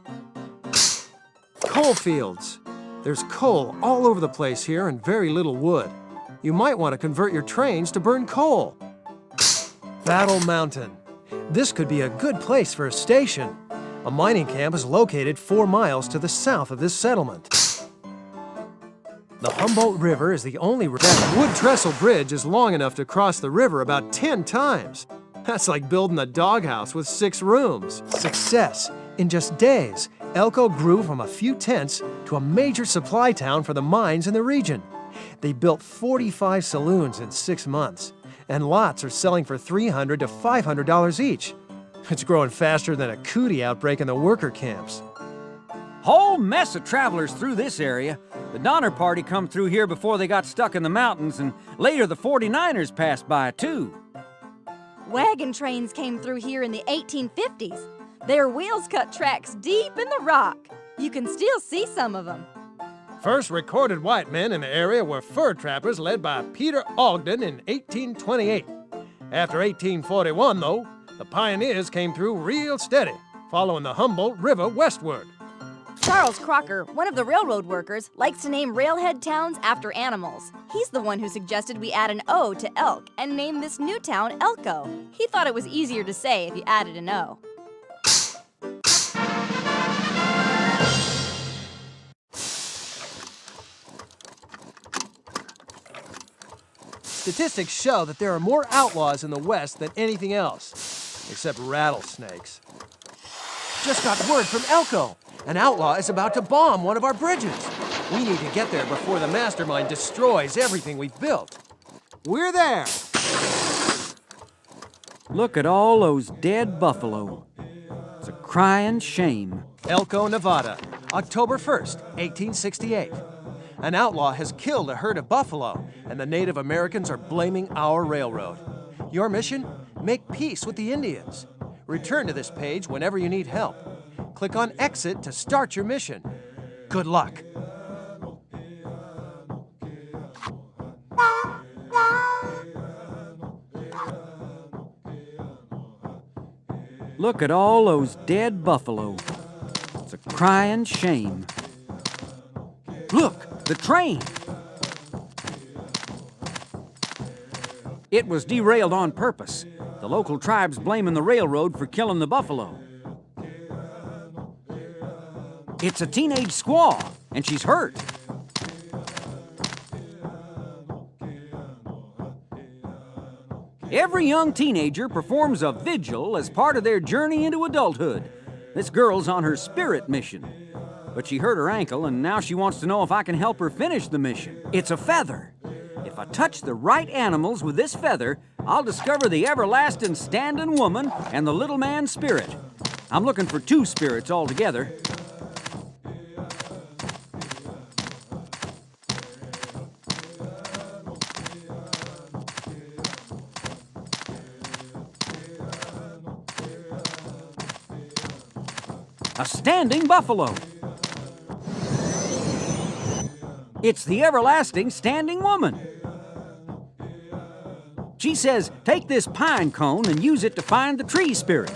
Coal fields. There's coal all over the place here and very little wood. You might want to convert your trains to burn coal. Battle Mountain. This could be a good place for a station. A mining camp is located 4 miles to the south of this settlement. The Humboldt River is the only river. That wood trestle bridge is long enough to cross the river about 10 times. That's like building a doghouse with 6 rooms. Success. In just days, Elko grew from a few tents to a major supply town for the mines in the region. They built 45 saloons in 6 months, and lots are selling for $300 to $500 each. It's growing faster than a cootie outbreak in the worker camps. Whole mess of travelers through this area. The Donner Party come through here before they got stuck in the mountains, and later the 49ers passed by too. Wagon trains came through here in the 1850s. Their wheels cut tracks deep in the rock. You can still see some of them. First recorded white men in the area were fur trappers led by Peter Ogden in 1828. After 1841, though, the pioneers came through real steady, following the Humboldt River westward. Charles Crocker, one of the railroad workers, likes to name railhead towns after animals. He's the one who suggested we add an O to elk and name this new town Elko. He thought it was easier to say if you added an O. Statistics show that there are more outlaws in the West than anything else, except rattlesnakes. Just got word from Elko. An outlaw is about to bomb one of our bridges. We need to get there before the mastermind destroys everything we've built. We're there. Look at all those dead buffalo. It's a crying shame. Elko, Nevada, October 1st, 1868. An outlaw has killed a herd of buffalo, and the Native Americans are blaming our railroad. Your mission? Make peace with the Indians. Return to this page whenever you need help. Click on Exit to start your mission. Good luck. Look at all those dead buffalo. It's a crying shame. Look, the train. It was derailed on purpose. The local tribe's blaming the railroad for killing the buffalo. It's a teenage squaw, and she's hurt. Every young teenager performs a vigil as part of their journey into adulthood. This girl's on her spirit mission. But she hurt her ankle, and now she wants to know if I can help her finish the mission. It's a feather. If I touch the right animals with this feather, I'll discover the everlasting standing woman and the little man's spirit. I'm looking for 2 spirits altogether. A standing buffalo. It's the everlasting standing woman. She says, take this pine cone and use it to find the tree spirit.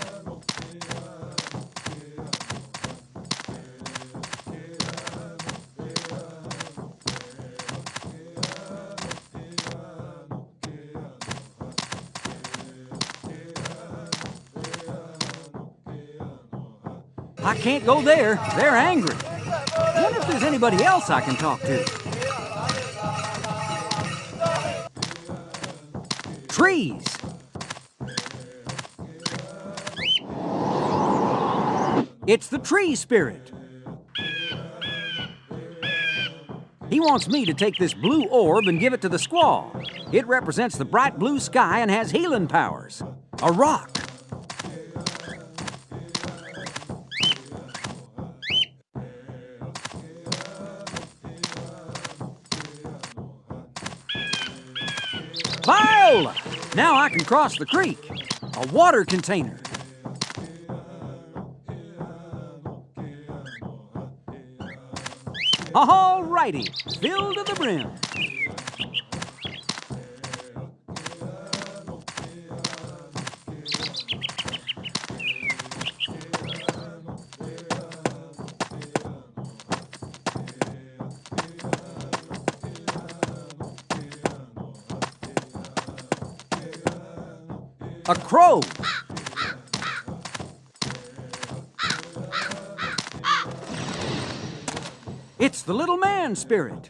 I can't go there. They're angry. I wonder if there's anybody else I can talk to. Trees. It's the tree spirit. He wants me to take this blue orb and give it to the squaw. It represents the bright blue sky and has healing powers. A rock. Viola! Now I can cross the creek. A water container. All righty, filled to the brim. A crow. It's the little man spirit.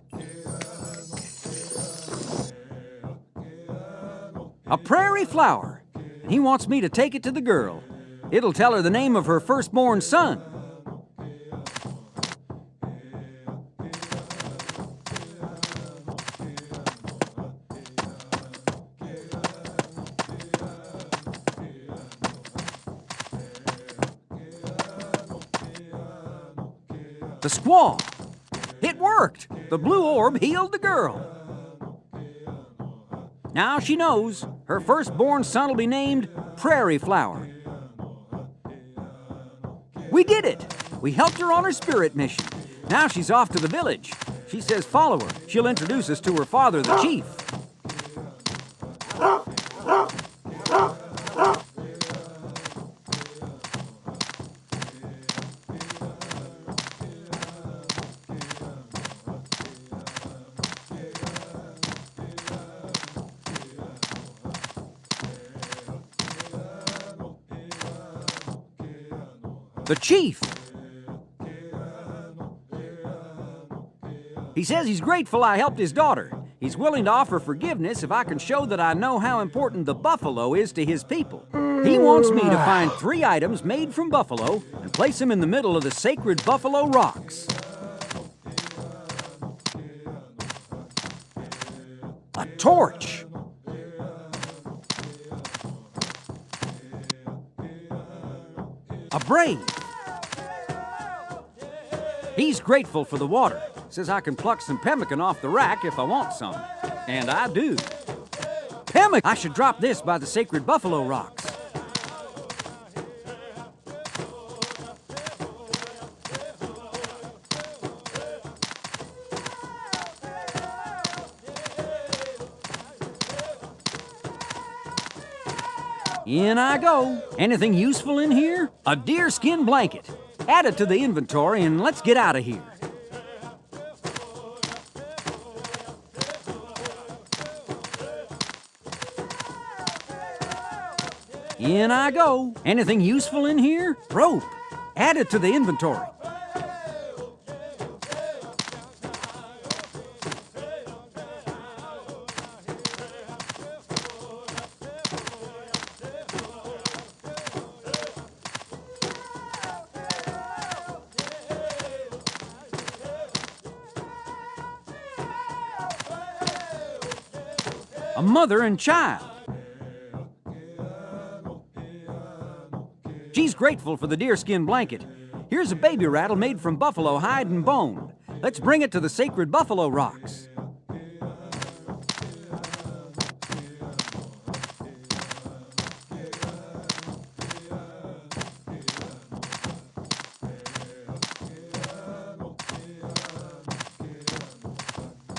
A prairie flower. And he wants me to take it to the girl. It'll tell her the name of her firstborn son. The squaw. It worked! The blue orb healed the girl. Now she knows her firstborn son will be named Prairie Flower. We did it! We helped her on her spirit mission. Now she's off to the village. She says follow her. She'll introduce us to her father, the chief. The chief. He says he's grateful I helped his daughter. He's willing to offer forgiveness if I can show that I know how important the buffalo is to his people. He wants me to find 3 items made from buffalo and place them in the middle of the sacred buffalo rocks. A torch. A brave. He's grateful for the water. Says I can pluck some pemmican off the rack if I want some. And I do. Pemmican! I should drop this by the sacred buffalo rocks. In I go. Anything useful in here? A deerskin blanket. Add it to the inventory and let's get out of here. In I go. Anything useful in here? Rope. Add it to the inventory. A mother and child. She's grateful for the deerskin blanket. Here's a baby rattle made from buffalo hide and bone. Let's bring it to the sacred buffalo rocks.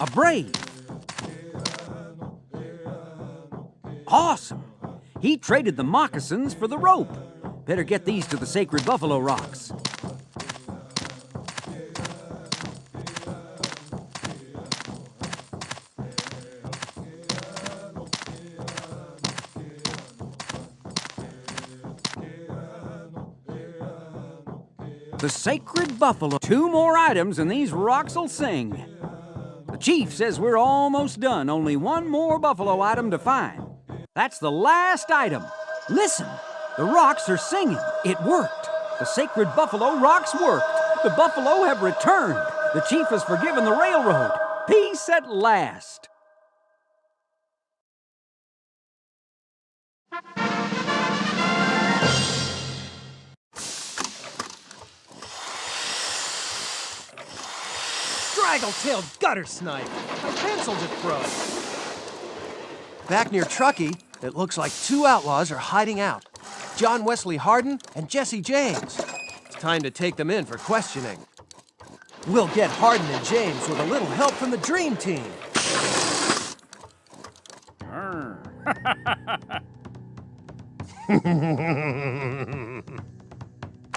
A brave. Awesome! He traded the moccasins for the rope. Better get these to the sacred buffalo rocks. The sacred buffalo. 2 more items and these rocks will sing. The chief says we're almost done. Only 1 more buffalo item to find. That's the last item. Listen, the rocks are singing. It worked. The sacred buffalo rocks worked. The buffalo have returned. The chief has forgiven the railroad. Peace at last. Draggle-tailed gutter snipe. My pencil just broke. Back near Truckee, it looks like 2 outlaws are hiding out. John Wesley Hardin and Jesse James. It's time to take them in for questioning. We'll get Hardin and James with a little help from the Dream Team.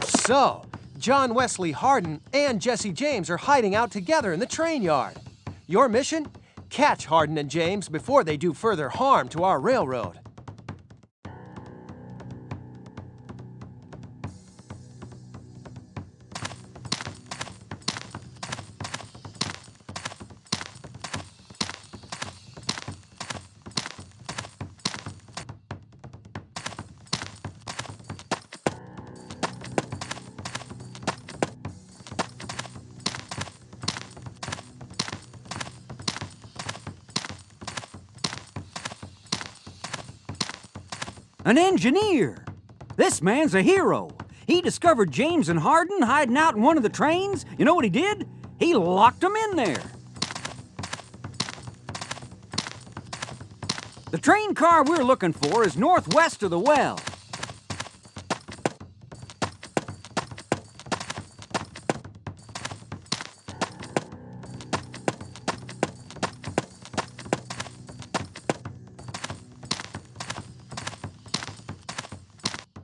So, John Wesley Hardin and Jesse James are hiding out together in the train yard. Your mission? Catch Hardin and James before they do further harm to our railroad. An engineer! This man's a hero. He discovered James and Hardin hiding out in one of the trains. You know what he did? He locked them in there. The train car we're looking for is northwest of the well.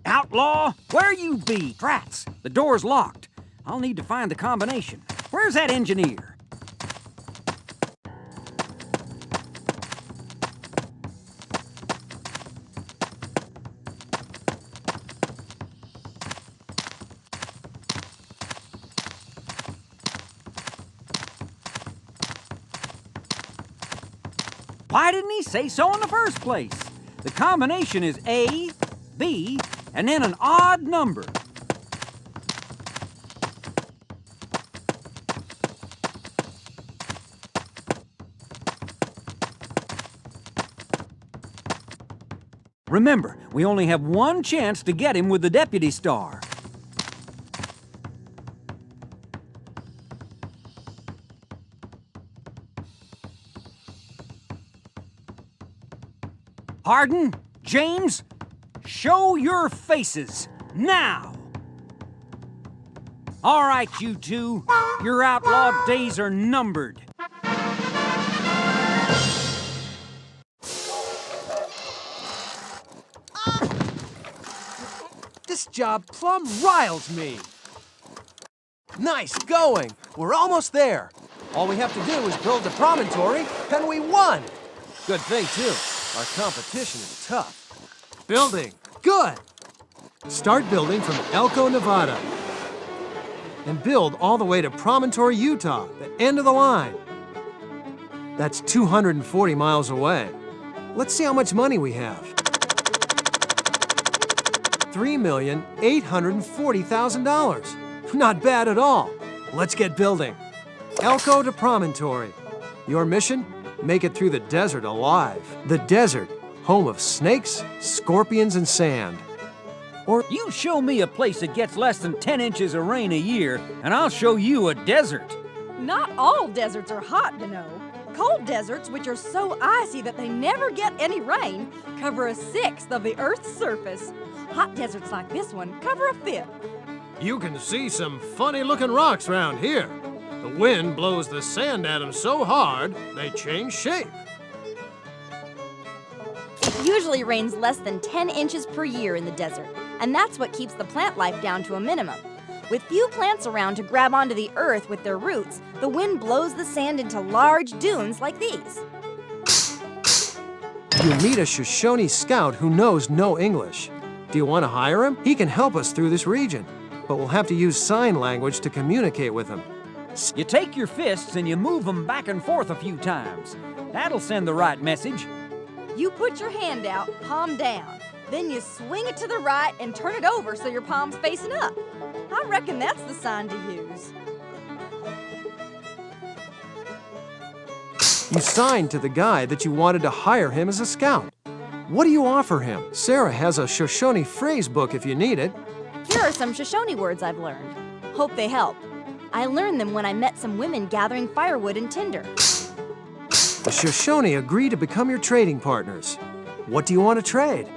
Outlaw, where you be? Rats, the door's locked. I'll need to find the combination. Where's that engineer? Why didn't he say so in the first place? The combination is A, B, and then an odd number. Remember, we only have 1 chance to get him with the deputy star. Hardin, James, show your faces, now! All right, you two, your outlaw days are numbered. This job plumb riles me. Nice going. We're almost there. All we have to do is build a promontory, and we won. Good thing, too. Our competition is tough. Building. Good. Start building from Elko, Nevada. And build all the way to Promontory, Utah, the end of the line. That's 240 miles away. Let's see how much money we have. $3,840,000. Not bad at all. Let's get building. Elko to Promontory. Your mission? Make it through the desert alive. The desert, home of snakes, scorpions, and sand. Or you show me a place that gets less than 10 inches of rain a year, and I'll show you a desert. Not all deserts are hot, you know. Cold deserts, which are so icy that they never get any rain, cover 1/6 of the Earth's surface. Hot deserts like this one cover 1/5. You can see some funny-looking rocks around here. The wind blows the sand at them so hard, they change shape. It usually rains less than 10 inches per year in the desert, and that's what keeps the plant life down to a minimum. With few plants around to grab onto the earth with their roots, the wind blows the sand into large dunes like these. You meet a Shoshone scout who knows no English. Do you want to hire him? He can help us through this region. but we'll have to use sign language to communicate with him. You take your fists and you move them back and forth a few times. That'll send the right message. You put your hand out, palm down. Then you swing it to the right and turn it over so your palm's facing up. I reckon that's the sign to use. You signed to the guy that you wanted to hire him as a scout. What do you offer him? Sarah has a Shoshone phrase book if you need it. Here are some Shoshone words I've learned. Hope they help. I learned them when I met some women gathering firewood and tinder. The Shoshone agree to become your trading partners. What do you want to trade?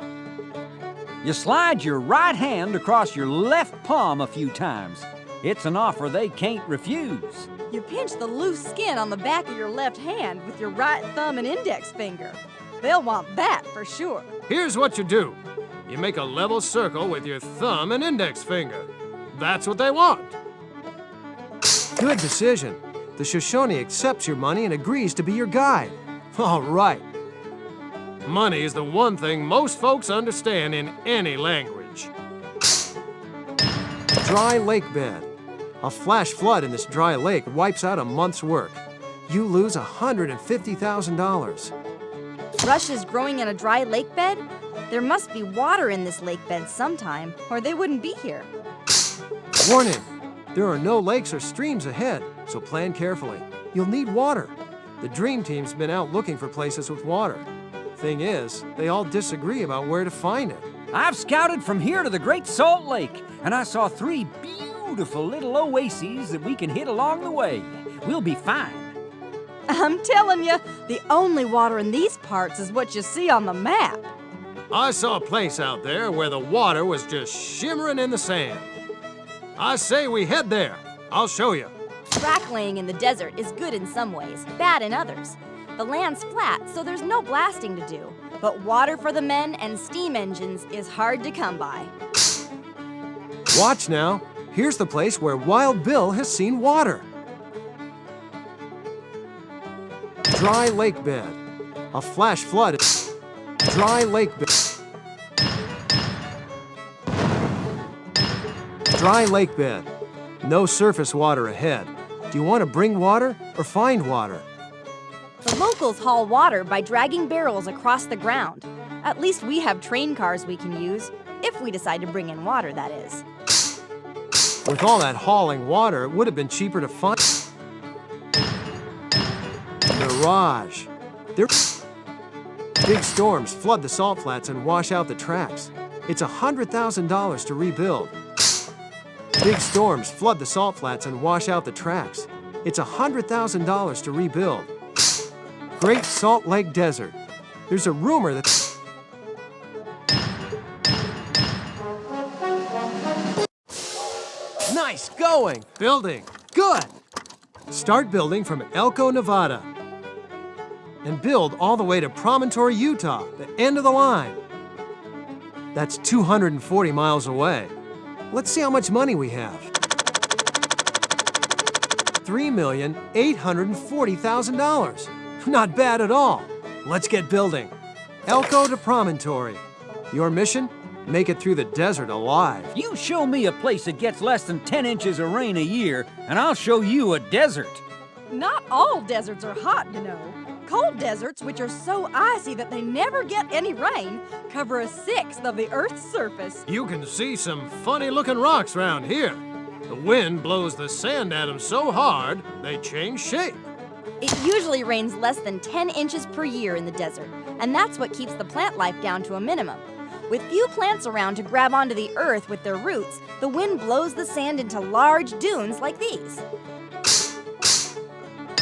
You slide your right hand across your left palm a few times. It's an offer they can't refuse. You pinch the loose skin on the back of your left hand with your right thumb and index finger. They'll want that for sure. Here's what you do. You make a level circle with your thumb and index finger. That's what they want. Good decision. The Shoshone accepts your money and agrees to be your guide. All right. Money is the one thing most folks understand in any language. Dry lake bed. A flash flood in this dry lake wipes out a month's work. You lose $150,000. Rushes growing in a dry lake bed? There must be water in this lake bed sometime, or they wouldn't be here. Warning! There are no lakes or streams ahead, so plan carefully. You'll need water. The Dream Team's been out looking for places with water. Thing is, they all disagree about where to find it. I've scouted from here to the Great Salt Lake, and I saw 3 beautiful little oases that we can hit along the way. We'll be fine. I'm telling you, the only water in these parts is what you see on the map. I saw a place out there where the water was just shimmering in the sand. I say we head there. I'll show you. Track laying in the desert is good in some ways, bad in others. The land's flat, so there's no blasting to do. But water for the men and steam engines is hard to come by. Watch now. Here's the place where Wild Bill has seen water. Dry lake bed. A flash flood. Dry lake bed. Dry lake bed. No surface water ahead. Do you want to bring water or find water? The locals haul water by dragging barrels across the ground. At least we have train cars we can use, if we decide to bring in water, that is. With all that hauling water, it would have been cheaper to find. Mirage. Big storms flood the salt flats and wash out the tracks. It's $100,000 to rebuild. Big storms flood the salt flats and wash out the tracks. It's $100,000 to rebuild. Great Salt Lake Desert. There's a rumor that... Nice going! Building. Good! Start building from Elko, Nevada. And build all the way to Promontory, Utah, the end of the line. That's 240 miles away. Let's see how much money we have. $3,840,000. Not bad at all. Let's get building. Elko to Promontory. Your mission? Make it through the desert alive. You show me a place that gets less than 10 inches of rain a year, and I'll show you a desert. Not all deserts are hot, you know. Cold deserts, which are so icy that they never get any rain, cover 1/6 of the Earth's surface. You can see some funny-looking rocks around here. The wind blows the sand at them so hard, they change shape. It usually rains less than 10 inches per year in the desert, and that's what keeps the plant life down to a minimum. With few plants around to grab onto the earth with their roots, the wind blows the sand into large dunes like these.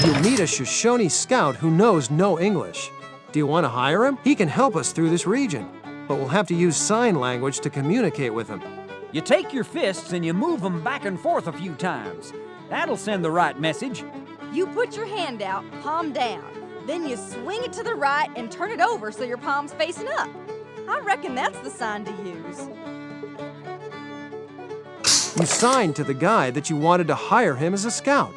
You'll meet a Shoshone scout who knows no English. Do you want to hire him? He can help us through this region, but we'll have to use sign language to communicate with him. You take your fists and you move them back and forth a few times. That'll send the right message. You put your hand out, palm down. Then you swing it to the right and turn it over so your palm's facing up. I reckon that's the sign to use. You signed to the guy that you wanted to hire him as a scout.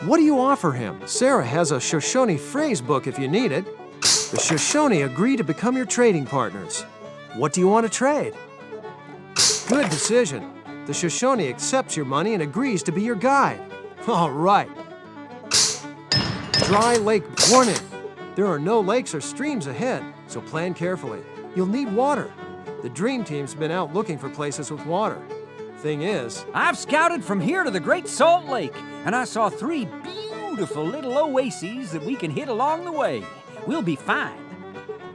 What do you offer him? Sarah has a Shoshone phrase book if you need it. The Shoshone agree to become your trading partners. What do you want to trade? Good decision. The Shoshone accepts your money and agrees to be your guide. All right. Dry lake warning. There are no lakes or streams ahead, so plan carefully. You'll need water. The Dream Team's been out looking for places with water. Thing is, I've scouted from here to the Great Salt Lake, and I saw 3 beautiful little oases that we can hit along the way. We'll be fine.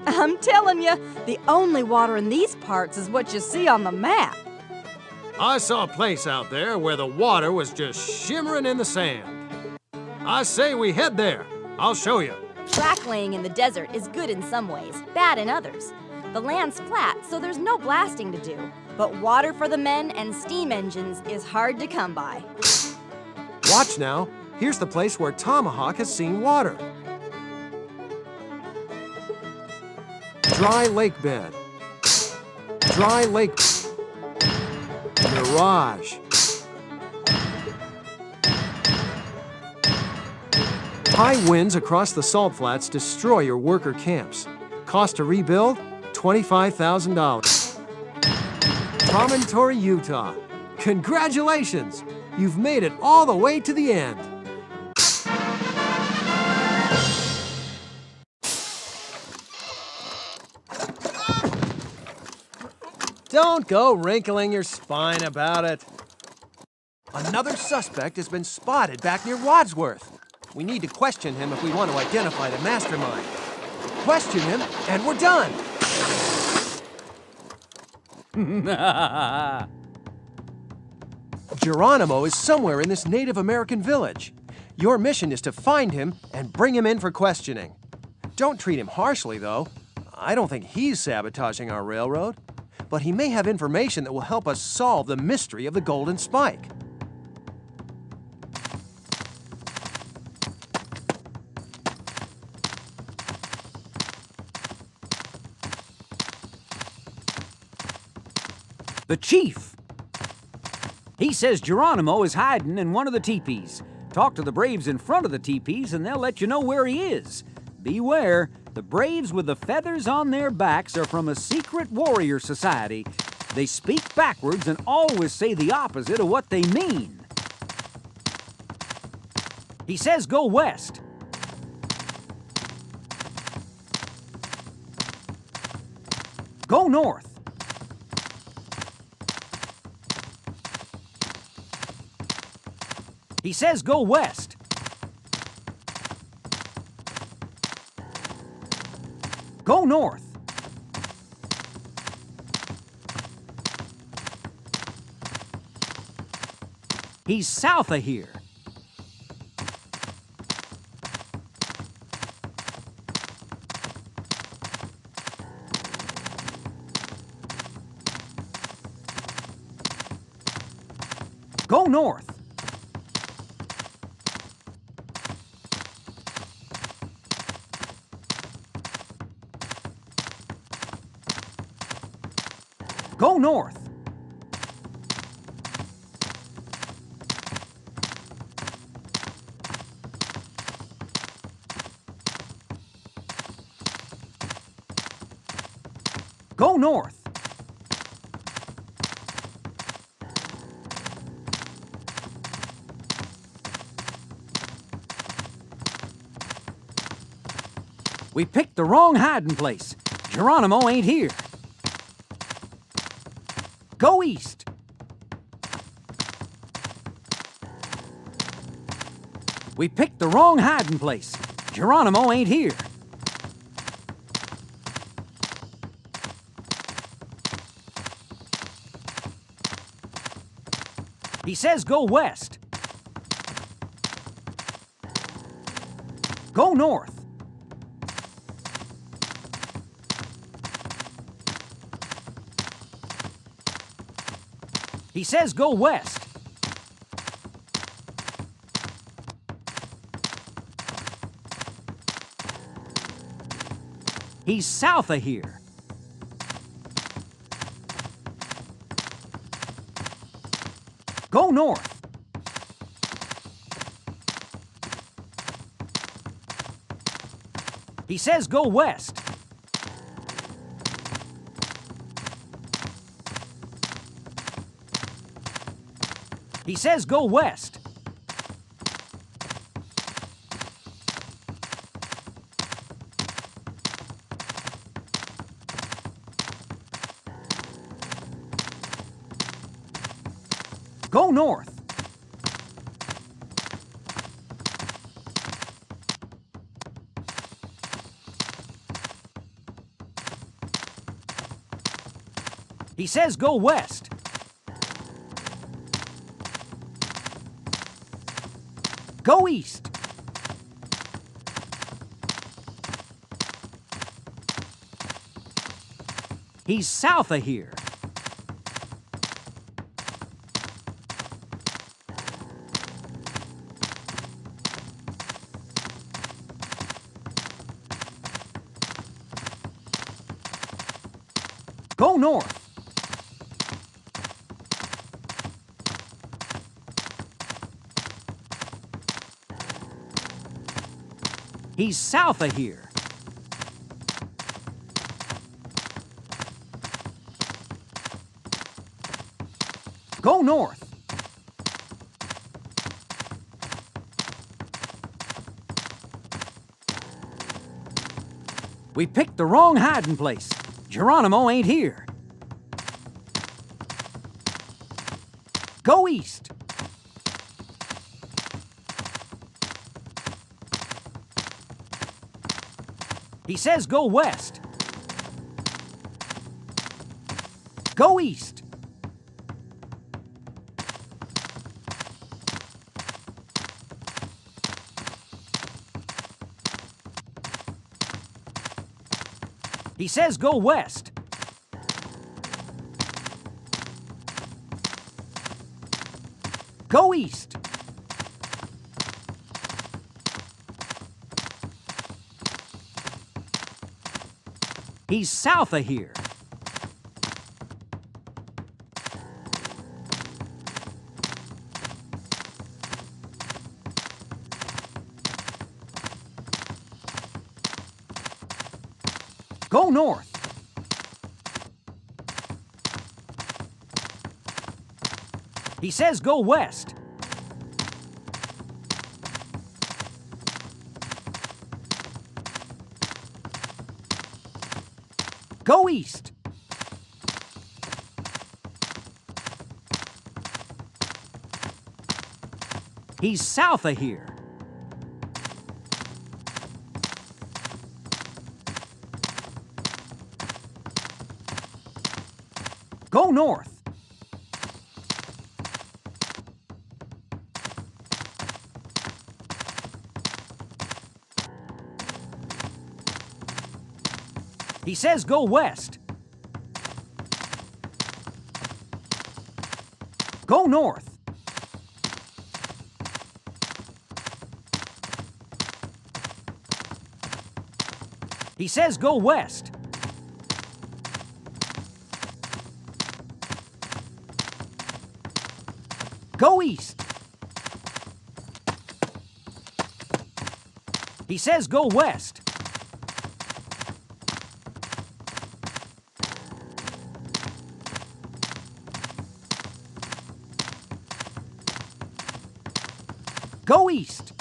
I'm telling you, the only water in these parts is what you see on the map. I saw a place out there where the water was just shimmering in the sand. I say we head there. I'll show you. Track laying in the desert is good in some ways, bad in others. The land's flat, so there's no blasting to do. But water for the men and steam engines is hard to come by. watch now. Here's the place where Tomahawk has seen water. Dry lake bed. Dry lake. Mirage. High winds across the salt flats destroy your worker camps. Cost to rebuild, $25,000. Promontory, Utah. Congratulations! You've made it all the way to the end. Don't go wrinkling your spine about it. Another suspect has been spotted back near Wadsworth. We need to question him if we want to identify the mastermind. Question him, and we're done. Geronimo is somewhere in this Native American village. Your mission is to find him and bring him in for questioning. Don't treat him harshly, though. I don't think he's sabotaging our railroad. But he may have information that will help us solve the mystery of the Golden Spike. The chief. He says Geronimo is hiding in one of the teepees. Talk to the Braves in front of the teepees and they'll let you know where he is. Beware, the Braves with the feathers on their backs are from a secret warrior society. They speak backwards and always say the opposite of what they mean. He says go west. Go north. He says go west. Go north. He's south of here. Go north. Go north. Go north. We picked the wrong hiding place. Geronimo ain't here. Go east. We picked the wrong hiding place. Geronimo ain't here. He says go west. Go north. He says go west. He's south of here. Go north. He says go west. He says go west. Go north. He says go west. Go east. He's south of here. Go north. He's south of here. Go north. We picked the wrong hiding place. Geronimo ain't here. Go east. He says go west. Go east. He says go west. Go east. He's south of here. Go north. He says go west. Go east. He's south of here. Go north. He says go west. Go north. He says go west. Go east. He says go west. Go east.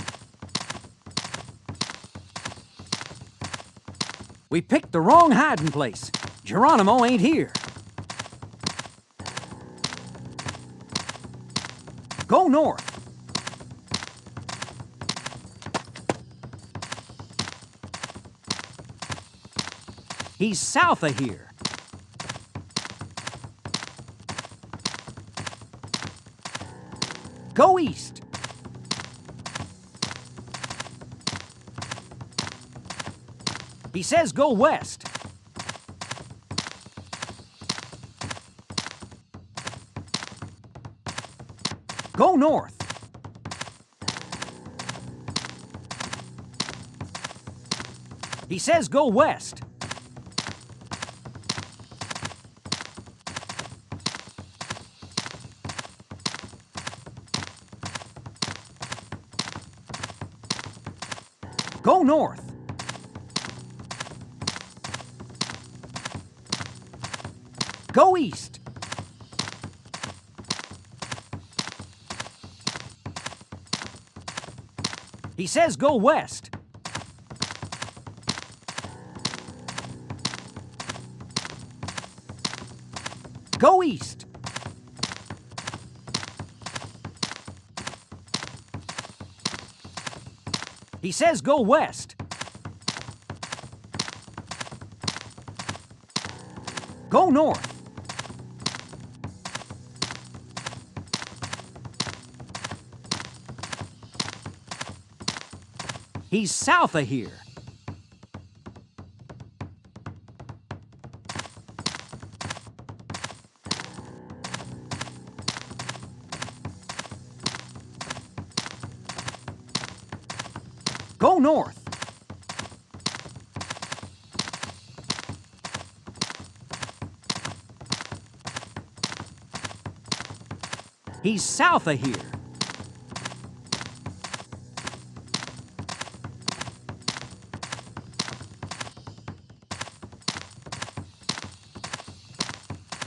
We picked the wrong hiding place. Geronimo ain't here. Go north. He's south of here. Go east. He says go west. Go north. He says go west. Go north. Go east. He says go west. Go east. He says go west. Go north. He's south of here. Go north. He's south of here.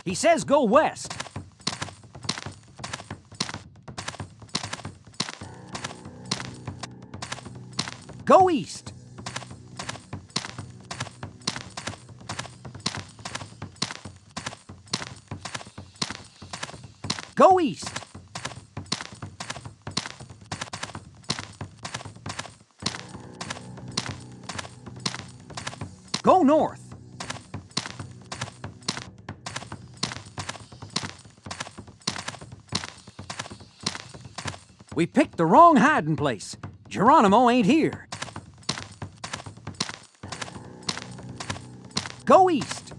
He says go west. Go east. Go east. Go north. We picked the wrong hiding place. Geronimo ain't here. Go east.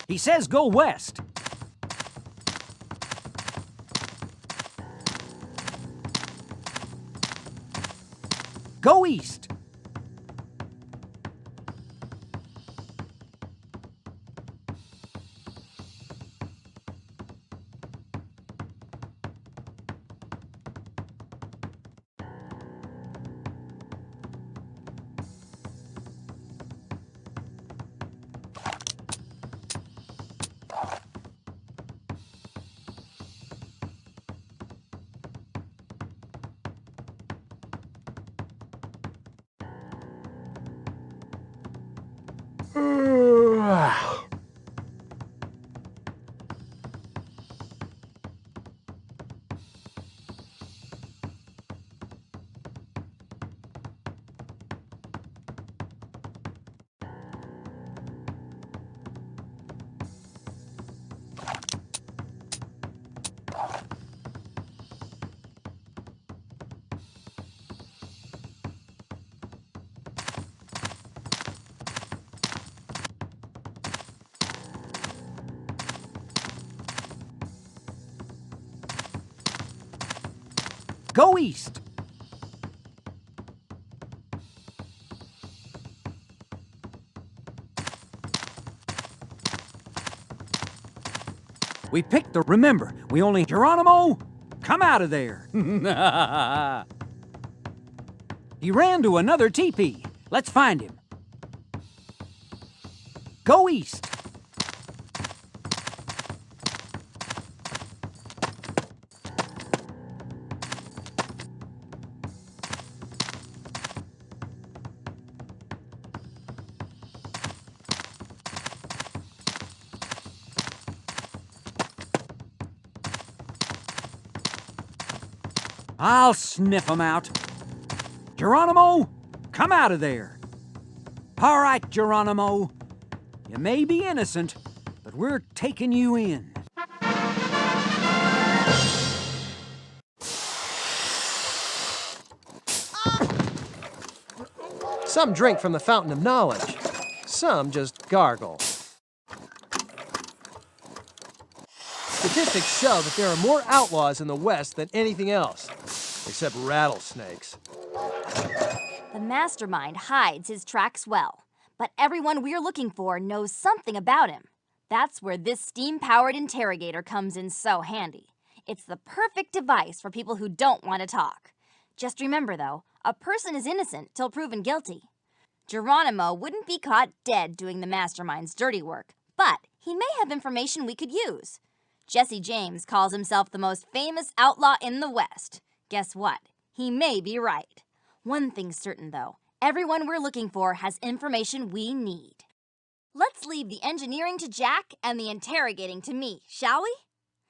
He says go west. Go east. Go east. We picked the... Remember, we only... Geronimo, come out of there. He ran to another teepee. Let's find him. Go east. I'll sniff 'em out. Geronimo, come out of there. All right, Geronimo. You may be innocent, but we're taking you in. Some drink from the fountain of knowledge. Some just gargle. Statistics show that there are more outlaws in the West than anything else, except rattlesnakes. The mastermind hides his tracks well, but everyone we're looking for knows something about him. That's where this steam-powered interrogator comes in so handy. It's the perfect device for people who don't want to talk. Just remember, though, a person is innocent till proven guilty. Geronimo wouldn't be caught dead doing the mastermind's dirty work, but he may have information we could use. Jesse James calls himself the most famous outlaw in the West. Guess what? He may be right. One thing's certain, though. Everyone we're looking for has information we need. Let's leave the engineering to Jack and the interrogating to me, shall we?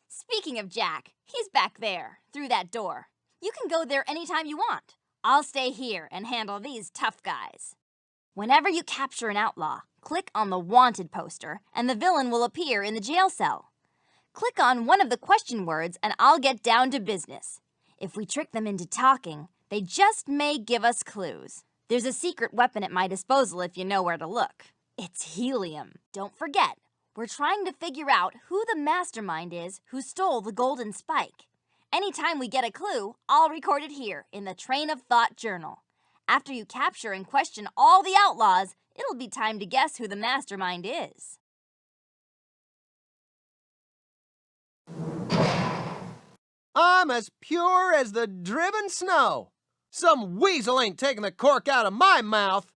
Speaking of Jack, he's back there, through that door. You can go there anytime you want. I'll stay here and handle these tough guys. Whenever you capture an outlaw, click on the wanted poster and the villain will appear in the jail cell. Click on one of the question words and I'll get down to business. If we trick them into talking, they just may give us clues. There's a secret weapon at my disposal if you know where to look. It's helium. Don't forget, we're trying to figure out who the mastermind is who stole the golden spike. Anytime we get a clue, I'll record it here in the Train of Thought Journal. After you capture and question all the outlaws, it'll be time to guess who the mastermind is. I'm as pure as the driven snow. Some weasel ain't taking the cork out of my mouth.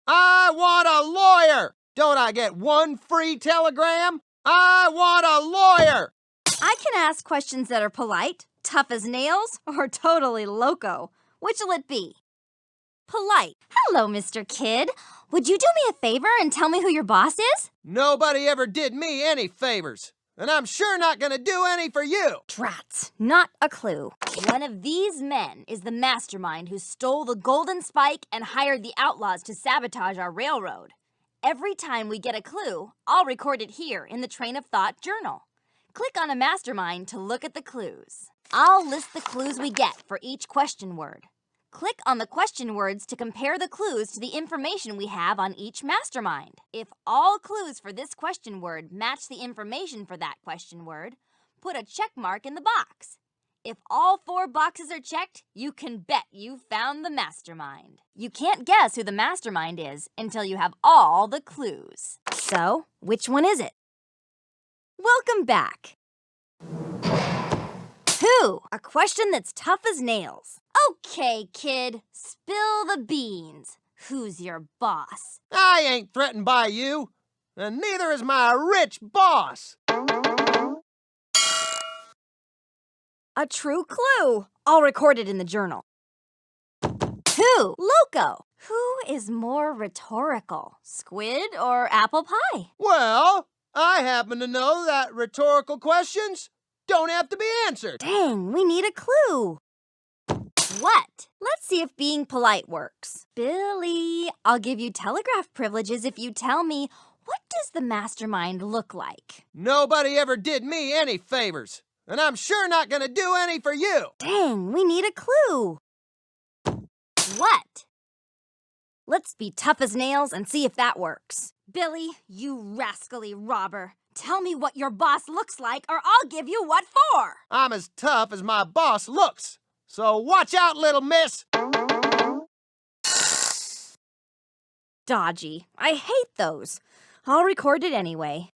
I want a lawyer! Don't I get one free telegram? I want a lawyer! I can ask questions that are polite, tough as nails, or totally loco. Which'll it be? Polite. Hello, Mr. Kid. Would you do me a favor and tell me who your boss is? Nobody ever did me any favors, and I'm sure not gonna do any for you. Drats, not a clue. One of these men is the mastermind who stole the golden spike and hired the outlaws to sabotage our railroad. Every time we get a clue, I'll record it here in the Train of Thought Journal. Click on a mastermind to look at the clues. I'll list the clues we get for each question word. Click on the question words to compare the clues to the information we have on each mastermind. If all clues for this question word match the information for that question word, put a check mark in the box. If all 4 boxes are checked, you can bet you found the mastermind. You can't guess who the mastermind is until you have all the clues. So, which one is it? Welcome back. Who? A question that's tough as nails. Okay, kid, spill the beans. Who's your boss? I ain't threatened by you, and neither is my rich boss. A true clue. I'll record it in the journal. Who? Loco. Who is more rhetorical, squid or apple pie? Well, I happen to know that rhetorical questions don't have to be answered. Dang, we need a clue. What? Let's see if being polite works. Billy, I'll give you telegraph privileges if you tell me, what does the mastermind look like? Nobody ever did me any favors, and I'm sure not gonna do any for you. Dang, we need a clue. What? Let's be tough as nails and see if that works. Billy, you rascally robber. Tell me what your boss looks like or I'll give you what for. I'm as tough as my boss looks, so watch out, little miss. Dodgy. I hate those. I'll record it anyway.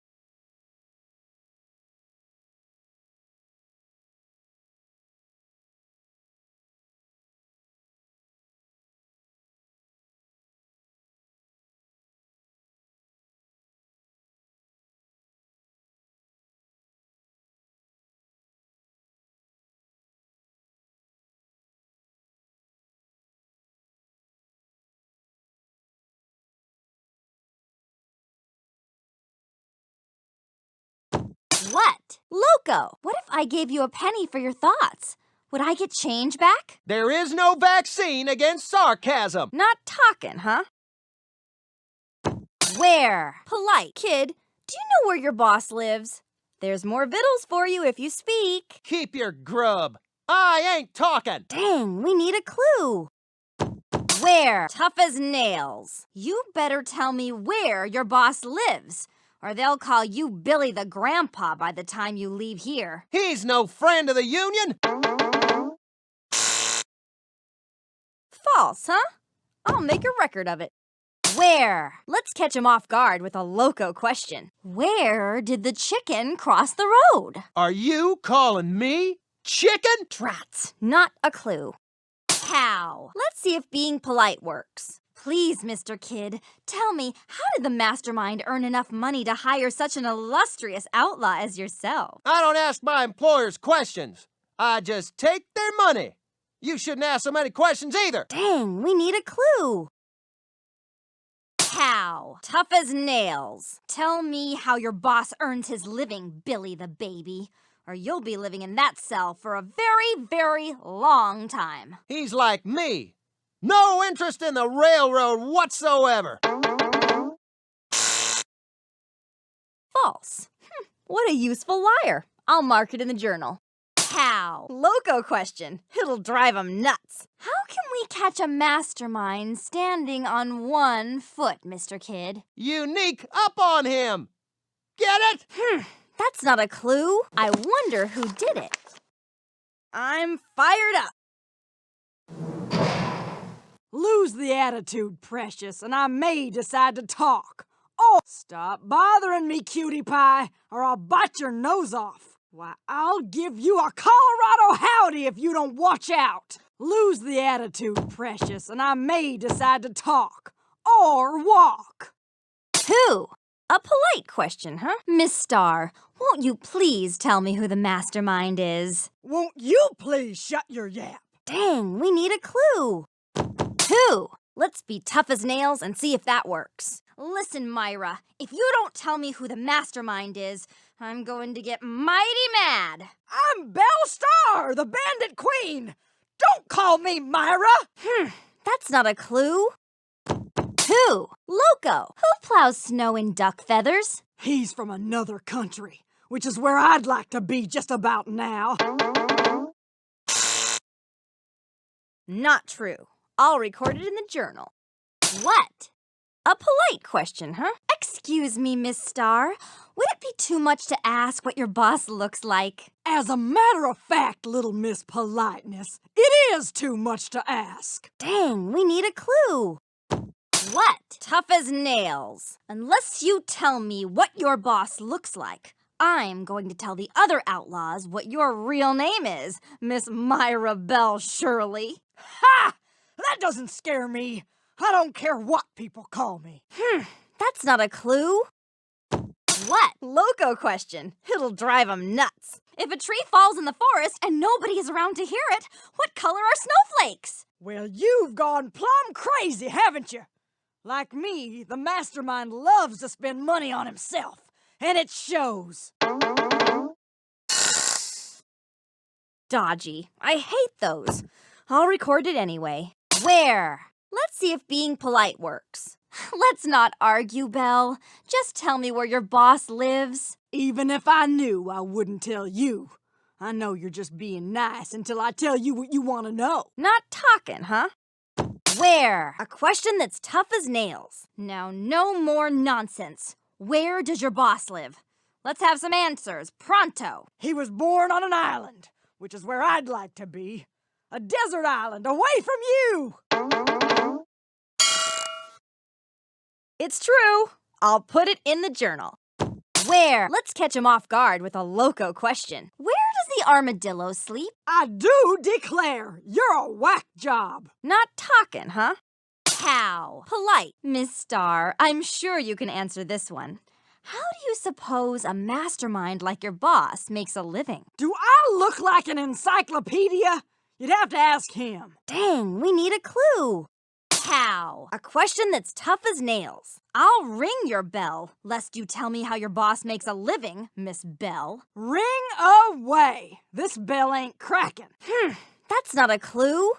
What? Loco! What if I gave you a penny for your thoughts? Would I get change back? There is no vaccine against sarcasm. Not talking, huh? Where? Polite. Kid, do you know where your boss lives? There's more victuals for you if you speak. Keep your grub. I ain't talking. Dang, we need a clue. Where? Tough as nails. You better tell me where your boss lives, or they'll call you Billy the Grandpa by the time you leave here. He's no friend of the Union. False, huh? I'll make a record of it. Where? Let's catch him off guard with a loco question. Where did the chicken cross the road? Are you calling me chicken? Drats, not a clue. How? Let's see if being polite works. Please, Mr. Kid, tell me, how did the mastermind earn enough money to hire such an illustrious outlaw as yourself? I don't ask my employers questions. I just take their money. You shouldn't ask so many questions either. Dang, we need a clue. Cow, tough as nails. Tell me how your boss earns his living, Billy the baby, or you'll be living in that cell for a very, very long time. He's like me. No interest in the railroad whatsoever. False. What a useful liar. I'll mark it in the journal. Cow. Loco question. It'll drive 'em nuts. How can we catch a mastermind standing on one foot, Mr. Kid? Unique up on him. Get it? That's not a clue. I wonder who did it. I'm fired up. Lose the attitude, precious, and I may decide to talk. Oh, stop bothering me, cutie pie, or I'll bite your nose off. Why, I'll give you a Colorado howdy if you don't watch out. Lose the attitude, precious, and I may decide to talk. Or walk. Who? A polite question, huh? Miss Starr, won't you please tell me who the mastermind is? Won't you please shut your yap? Dang, we need a clue. Who? Let's be tough as nails and see if that works. Listen, Myra, if you don't tell me who the mastermind is, I'm going to get mighty mad. I'm Belle Starr, the bandit queen. Don't call me Myra. That's not a clue. Who? Loco. Who plows snow in duck feathers? He's from another country, which is where I'd like to be just about now. Not true. I'll record it in the journal. What? A polite question, huh? Excuse me, Miss Starr. Would it be too much to ask what your boss looks like? As a matter of fact, little Miss Politeness, it is too much to ask. Dang, we need a clue. What? Tough as nails. Unless you tell me what your boss looks like, I'm going to tell the other outlaws what your real name is, Miss Myra Belle Shirley. Ha! That doesn't scare me. I don't care what people call me. That's not a clue. What? Loco question. It'll drive 'em nuts. If a tree falls in the forest and nobody is around to hear it, what color are snowflakes? Well, you've gone plumb crazy, haven't you? Like me, the mastermind loves to spend money on himself, and it shows. Dodgy. I hate those. I'll record it anyway. Where? Let's see if being polite works. Let's not argue, Belle. Just tell me where your boss lives. Even if I knew, I wouldn't tell you. I know you're just being nice until I tell you what you want to know. Not talking, huh? Where? A question that's tough as nails. Now, no more nonsense. Where does your boss live? Let's have some answers, pronto. He was born on an island, which is where I'd like to be. A desert island away from you! It's true. I'll put it in the journal. Where? Let's catch him off guard with a loco question. Where does the armadillo sleep? I do declare, you're a whack job. Not talking, huh? Cow. Polite. Miss Starr, I'm sure you can answer this one. How do you suppose a mastermind like your boss makes a living? Do I look like an encyclopedia? You'd have to ask him. Dang, we need a clue. Cow. A question that's tough as nails. I'll ring your bell, lest you tell me how your boss makes a living, Miss Bell. Ring away. This bell ain't cracking. That's not a clue.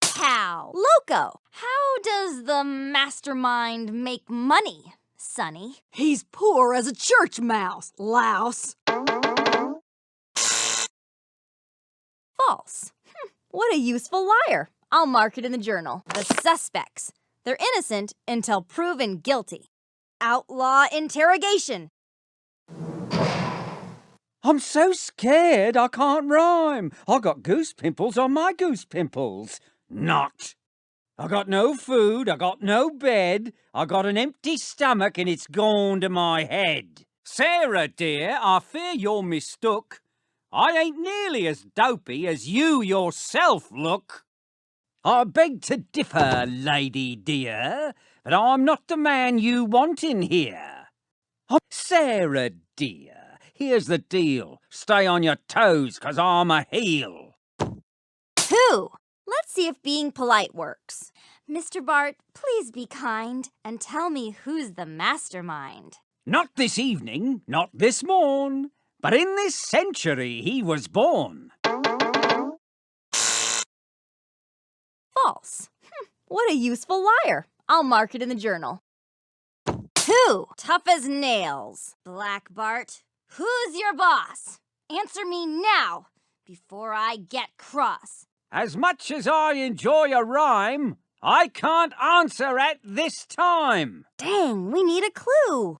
Cow. Loco. How does the mastermind make money, Sonny? He's poor as a church mouse, louse. False. What a useful liar. I'll mark it in the journal. The suspects. They're innocent until proven guilty. Outlaw interrogation. I'm so scared I can't rhyme. I got goose pimples on my goose pimples. Not. I got no food, I got no bed, I got an empty stomach and it's gone to my head. Sarah, dear, I fear you're mistook. I ain't nearly as dopey as you yourself look. I beg to differ, lady dear, but I'm not the man you want in here. Oh, Sarah dear, here's the deal. Stay on your toes, 'cause I'm a heel. Who? Let's see if being polite works. Mr. Bart, please be kind and tell me who's the mastermind. Not this evening, not this morn, but in this century he was born. False. What a useful liar. I'll mark it in the journal. Who? Tough as nails. Black Bart, who's your boss? Answer me now, before I get cross. As much as I enjoy a rhyme, I can't answer at this time. Dang, we need a clue.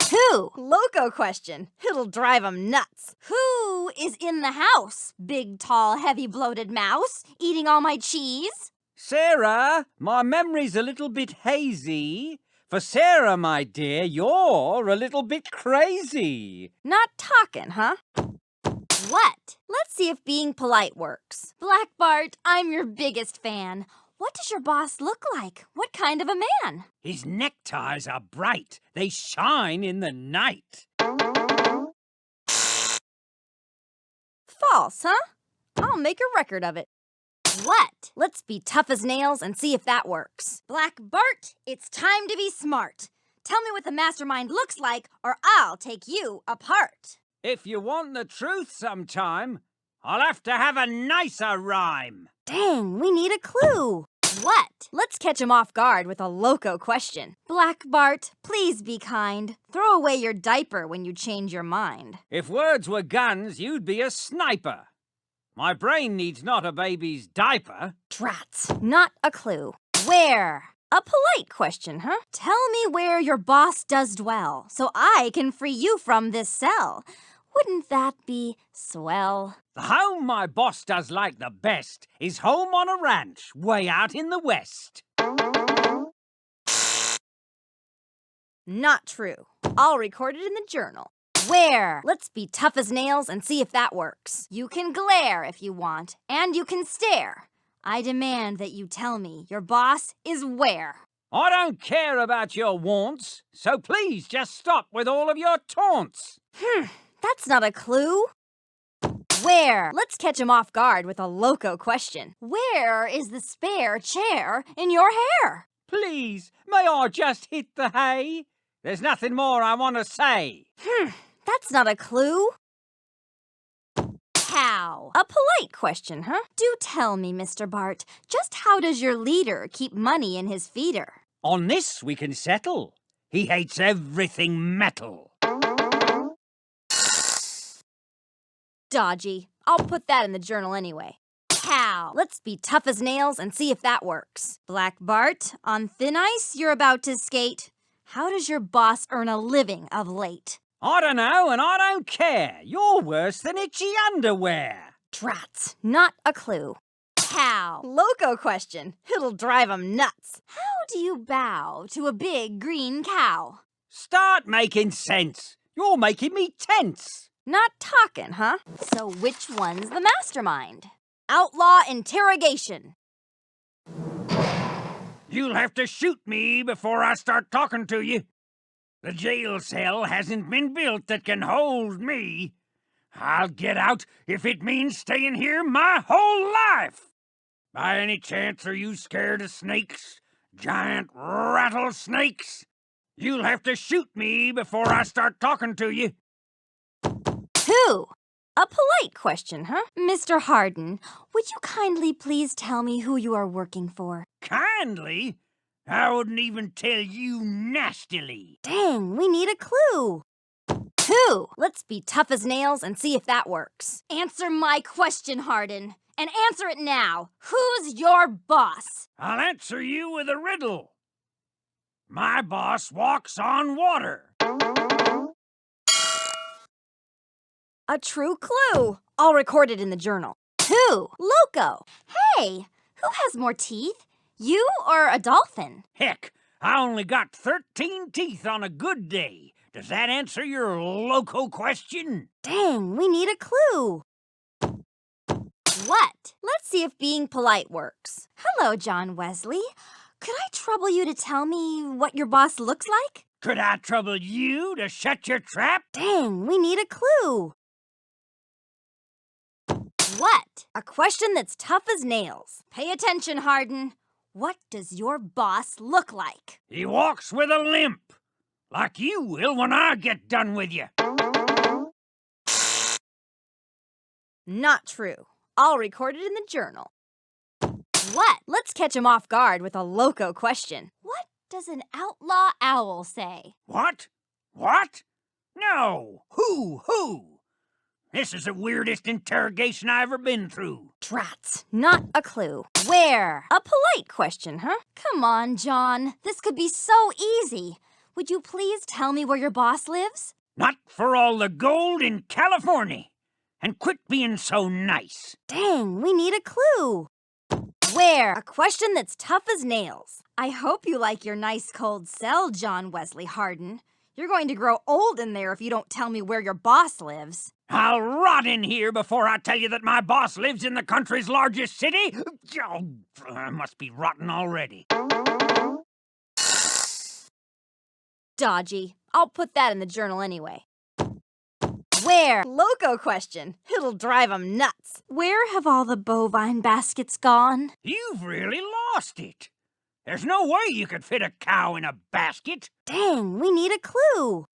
Who? Loco question. It'll drive 'em nuts. Who is in the house? Big, tall, heavy, bloated mouse, eating all my cheese? Sarah, my memory's a little bit hazy. For Sarah, my dear, you're a little bit crazy. Not talking, huh? What? Let's see if being polite works. Black Bart, I'm your biggest fan. What does your boss look like? What kind of a man? His neckties are bright. They shine in the night. False, huh? I'll make a record of it. What? Let's be tough as nails and see if that works. Black Bart, it's time to be smart. Tell me what the mastermind looks like, or I'll take you apart. If you want the truth sometime, I'll have to have a nicer rhyme. Dang, we need a clue. What? Let's catch him off guard with a loco question. Black Bart, please be kind. Throw away your diaper when you change your mind. If words were guns, you'd be a sniper. My brain needs not a baby's diaper. Drats, not a clue. Where? A polite question, huh? Tell me where your boss does dwell, so I can free you from this cell. Wouldn't that be swell? The home my boss does like the best is home on a ranch way out in the west. Not true. I'll record it in the journal. Where? Let's be tough as nails and see if that works. You can glare if you want, and you can stare. I demand that you tell me your boss is where. I don't care about your wants, so please just stop with all of your taunts. That's not a clue. Where? Let's catch him off guard with a loco question. Where is the spare chair in your hair? Please, may I just hit the hay? There's nothing more I want to say. That's not a clue. How? A polite question, huh? Do tell me, Mr. Bart, just how does your leader keep money in his feeder? On this we can settle. He hates everything metal. Dodgy. I'll put that in the journal anyway. How? Let's be tough as nails and see if that works. Black Bart, on thin ice you're about to skate. How does your boss earn a living of late? I don't know and I don't care. You're worse than itchy underwear. Drats, not a clue. How? Loco question. It'll drive 'em nuts. How do you bow to a big green cow? Start making sense. You're making me tense. Not talking, huh? So which one's the mastermind? Outlaw interrogation. You'll have to shoot me before I start talking to you. The jail cell hasn't been built that can hold me. I'll get out if it means staying here my whole life. By any chance are you scared of snakes? Giant rattlesnakes? You'll have to shoot me before I start talking to you. Who? A polite question, huh? Mr. Harden, would you kindly please tell me who you are working for? Kindly? I wouldn't even tell you nastily. Dang, we need a clue. Who? Let's be tough as nails and see if that works. Answer my question, Harden. And answer it now. Who's your boss? I'll answer you with a riddle. My boss walks on water. A true clue. I'll record it in the journal. Who? Loco. Hey, who has more teeth? You or a dolphin? Heck, I only got 13 teeth on a good day. Does that answer your loco question? Dang, we need a clue. What? Let's see if being polite works. Hello, John Wesley. Could I trouble you to tell me what your boss looks like? Could I trouble you to shut your trap? Dang, we need a clue. What? A question that's tough as nails. Pay attention, Hardin. What does your boss look like? He walks with a limp. Like you will when I get done with you. Not true. I'll record it in the journal. What? Let's catch him off guard with a loco question. What does an outlaw owl say? What? What? No. Who? This is the weirdest interrogation I ever been through. Trats. Not a clue. Where? A polite question, huh? Come on, John. This could be so easy. Would you please tell me where your boss lives? Not for all the gold in California. And quit being so nice. Dang, we need a clue. Where? A question that's tough as nails. I hope you like your nice cold cell, John Wesley Hardin. You're going to grow old in there if you don't tell me where your boss lives. I'll rot in here before I tell you that my boss lives in the country's largest city. Oh, I must be rotten already. Dodgy. I'll put that in the journal anyway. Where? Loco question. It'll drive 'em nuts. Where have all the bovine baskets gone? You've really lost it. There's no way you could fit a cow in a basket. Dang, we need a clue.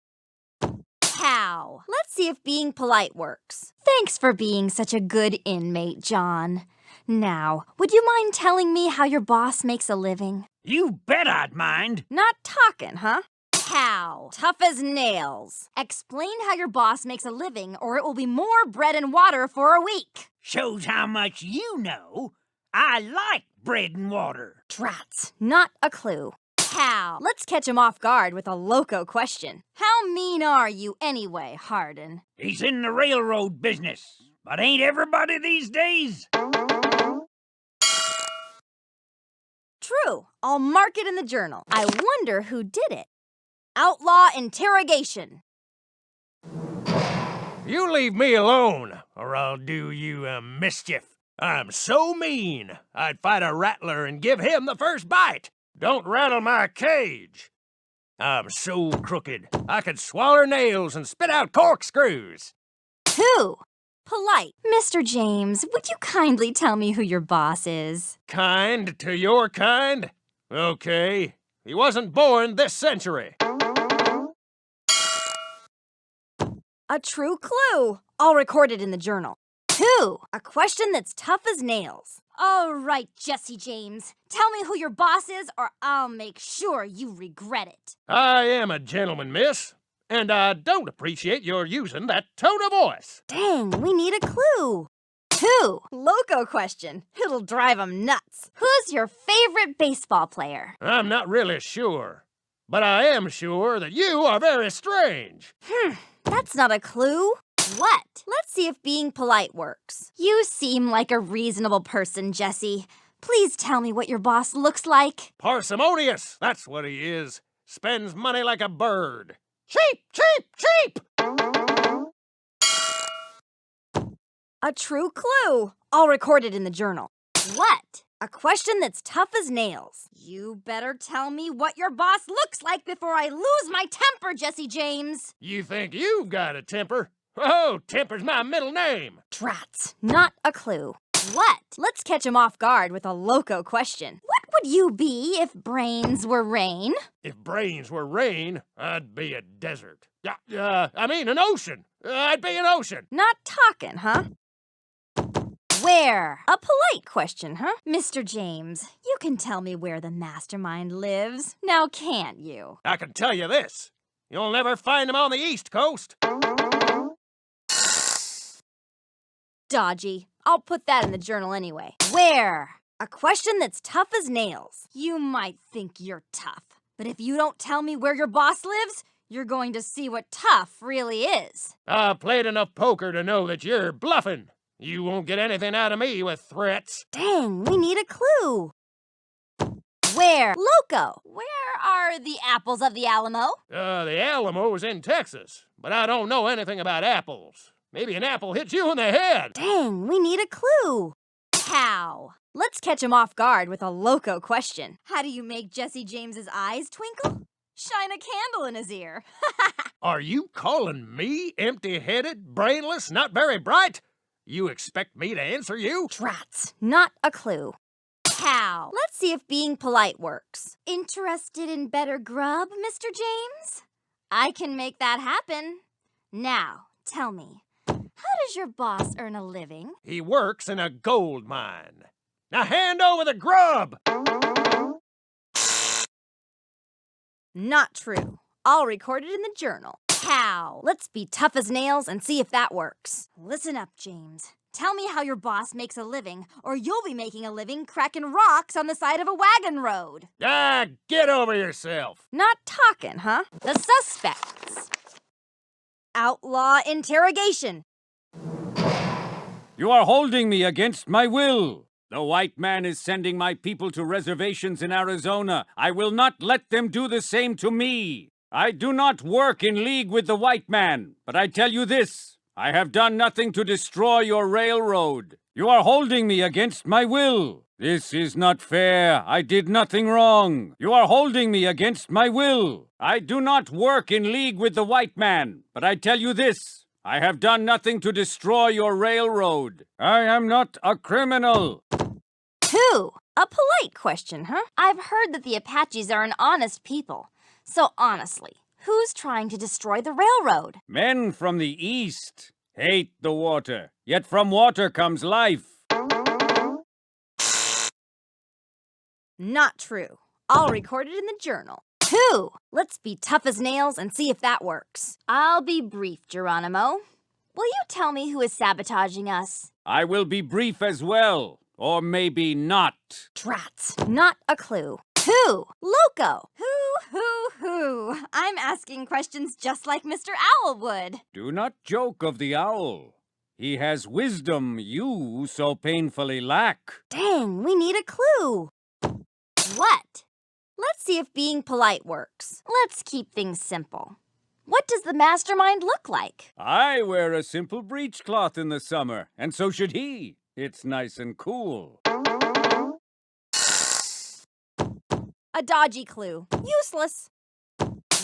Cow. Let's see if being polite works. Thanks for being such a good inmate, John. Now, would you mind telling me how your boss makes a living? You bet I'd mind. Not talking, huh? Cow. Tough as nails. Explain how your boss makes a living, or it will be more bread and water for a week. Shows how much you know. I like bread and water. Trats. Not a clue. Cow. Let's catch him off guard with a loco question. How mean are you anyway, Hardin? He's in the railroad business, but ain't everybody these days? True. I'll mark it in the journal. I wonder who did it. Outlaw interrogation. You leave me alone, or I'll do you a mischief. I'm so mean, I'd fight a rattler and give him the first bite. Don't rattle my cage. I'm so crooked, I could swaller nails and spit out corkscrews. Who? Polite. Mr. James, would you kindly tell me who your boss is? Kind to your kind? Okay. He wasn't born this century. A true clue. I'll record it in the journal. Who? A question that's tough as nails. All right, Jesse James. Tell me who your boss is, or I'll make sure you regret it. I am a gentleman, miss, and I don't appreciate your using that tone of voice. Dang, we need a clue. Who? Loco question. It'll drive 'em nuts. Who's your favorite baseball player? I'm not really sure, but I am sure that you are very strange. That's not a clue. What? Let's see if being polite works. You seem like a reasonable person, Jesse. Please tell me what your boss looks like. Parsimonious, that's what he is. Spends money like a bird. Cheap, cheap, cheap! A true clue. I'll record it in the journal. What? A question that's tough as nails. You better tell me what your boss looks like before I lose my temper, Jesse James. You think you've got a temper? Oh, temper's my middle name. Trats. Not a clue. What? Let's catch him off guard with a loco question. What would you be if brains were rain? If brains were rain, I'd be a desert. An ocean. I'd be an ocean. Not talking, huh? Where? A polite question, huh? Mr. James, you can tell me where the mastermind lives, now can't you? I can tell you this. You'll never find him on the East Coast. Dodgy. I'll put that in the journal anyway. Where? A question that's tough as nails. You might think you're tough, but if you don't tell me where your boss lives, you're going to see what tough really is. I've played enough poker to know that you're bluffing. You won't get anything out of me with threats. Dang, we need a clue. Where? Loco. Where are the apples of the Alamo? The Alamo's in Texas, but I don't know anything about apples. Maybe an apple hit you in the head. Dang, we need a clue. How? Let's catch him off guard with a loco question. How do you make Jesse James's eyes twinkle? Shine a candle in his ear. Are you calling me empty-headed, brainless, not very bright? You expect me to answer you? Drats, not a clue. How? Let's see if being polite works. Interested in better grub, Mr. James? I can make that happen. Now, tell me, how does your boss earn a living? He works in a gold mine. Now hand over the grub! Not true. I'll record it in the journal. How? Let's be tough as nails and see if that works. Listen up, James. Tell me how your boss makes a living, or you'll be making a living cracking rocks on the side of a wagon road. Ah, get over yourself. Not talking, huh? The suspects. Outlaw interrogation. You are holding me against my will. The white man is sending my people to reservations in Arizona. I will not let them do the same to me. I do not work in league with the white man, but I tell you this. I have done nothing to destroy your railroad. You are holding me against my will. This is not fair. I did nothing wrong. You are holding me against my will. I do not work in league with the white man, but I tell you this. I have done nothing to destroy your railroad. I am not a criminal. 2. A polite question, huh? I've heard that the Apaches are an honest people. So honestly, who's trying to destroy the railroad? Men from the east hate the water, yet from water comes life. Not true. I'll record it in the journal. 2. Let's be tough as nails and see if that works. I'll be brief, Geronimo. Will you tell me who is sabotaging us? I will be brief as well, or maybe not. Drats, not a clue. 2. Loco. Who? I'm asking questions just like Mr. Owl would. Do not joke of the owl. He has wisdom you so painfully lack. Dang, we need a clue. What? Let's see if being polite works. Let's keep things simple. What does the mastermind look like? I wear a simple breechcloth in the summer, and so should he. It's nice and cool. A dodgy clue. Useless.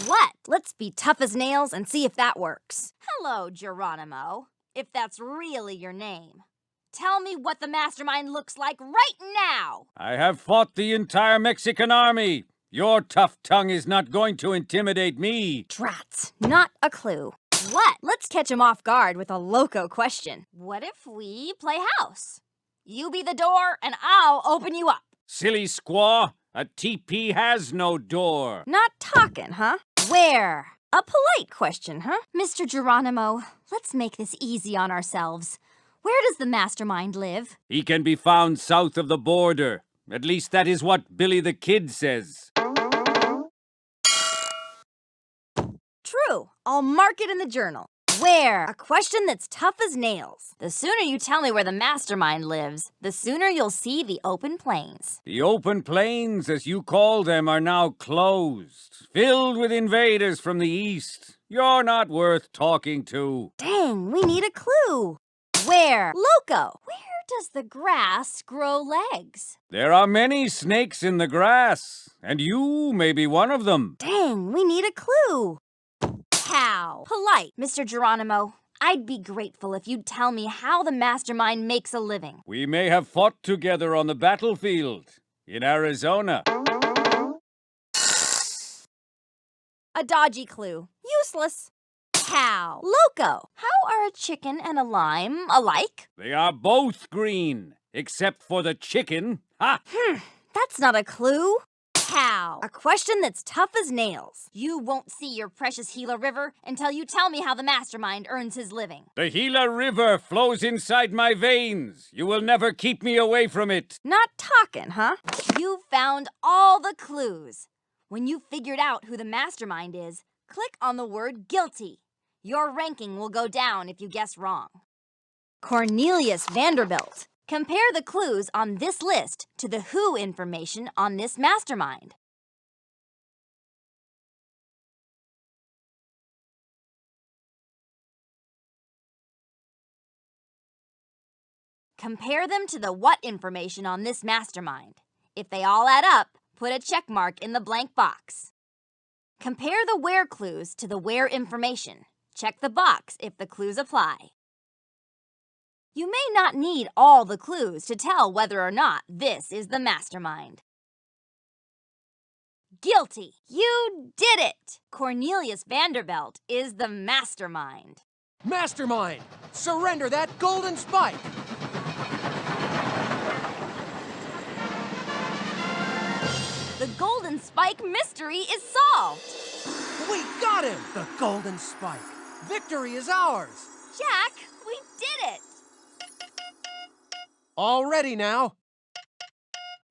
What? Let's be tough as nails and see if that works. Hello, Geronimo, if that's really your name. Tell me what the mastermind looks like right now. I have fought the entire Mexican army. Your tough tongue is not going to intimidate me. Drats, not a clue. What? Let's catch him off guard with a loco question. What if we play house? You be the door and I'll open you up. Silly squaw, a TP has no door. Not talking, huh? Where? A polite question, huh? Mr. Geronimo, let's make this easy on ourselves. Where does the mastermind live? He can be found south of the border. At least that is what Billy the Kid says. True. I'll mark it in the journal. Where? A question that's tough as nails. The sooner you tell me where the mastermind lives, the sooner you'll see the open plains. The open plains, as you call them, are now closed, filled with invaders from the east. You're not worth talking to. Dang, we need a clue. Where? Loco. Where does the grass grow legs? There are many snakes in the grass, and you may be one of them. Dang, we need a clue. How? Polite, Mr. Geronimo. I'd be grateful if you'd tell me how the mastermind makes a living. We may have fought together on the battlefield in Arizona. A dodgy clue. Useless. How? Loco. How are a chicken and a lime alike? They are both green, except for the chicken. Ha! That's not a clue. How? A question that's tough as nails. You won't see your precious Gila River until you tell me how the mastermind earns his living. The Gila River flows inside my veins. You will never keep me away from it. Not talking, huh? You found all the clues. When you figured out who the mastermind is, click on the word guilty. Your ranking will go down if you guess wrong. Cornelius Vanderbilt. Compare the clues on this list to the who information on this mastermind. Compare them to the what information on this mastermind. If they all add up, put a check mark in the blank box. Compare the where clues to the where information. Check the box if the clues apply. You may not need all the clues to tell whether or not this is the mastermind. Guilty! You did it! Cornelius Vanderbilt is the mastermind. Mastermind! Surrender that golden spike! The golden spike mystery is solved! We got him! The golden spike! Victory is ours! Jack, we did it! All ready now.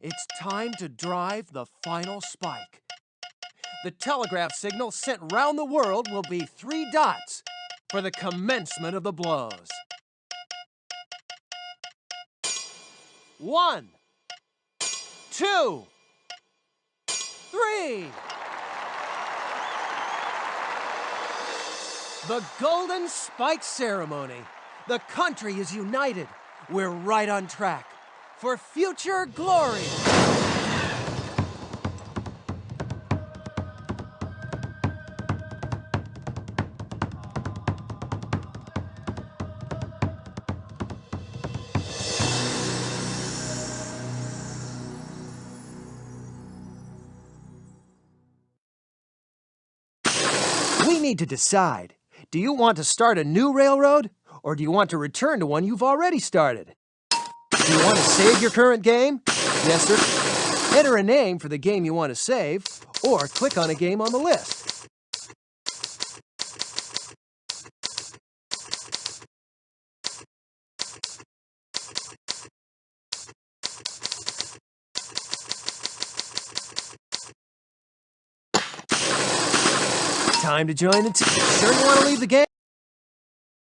It's time to drive the final spike. The telegraph signal sent round the world will be 3 dots for the commencement of the blows. 1, 2, 3. The Golden Spike Ceremony. The country is united. We're right on track for future glory. We need to decide. Do you want to start a new railroad, or do you want to return to one you've already started? Do you want to save your current game? Yes, sir. Enter a name for the game you want to save, or click on a game on the list. Time to join the team. Sure you want to leave the game?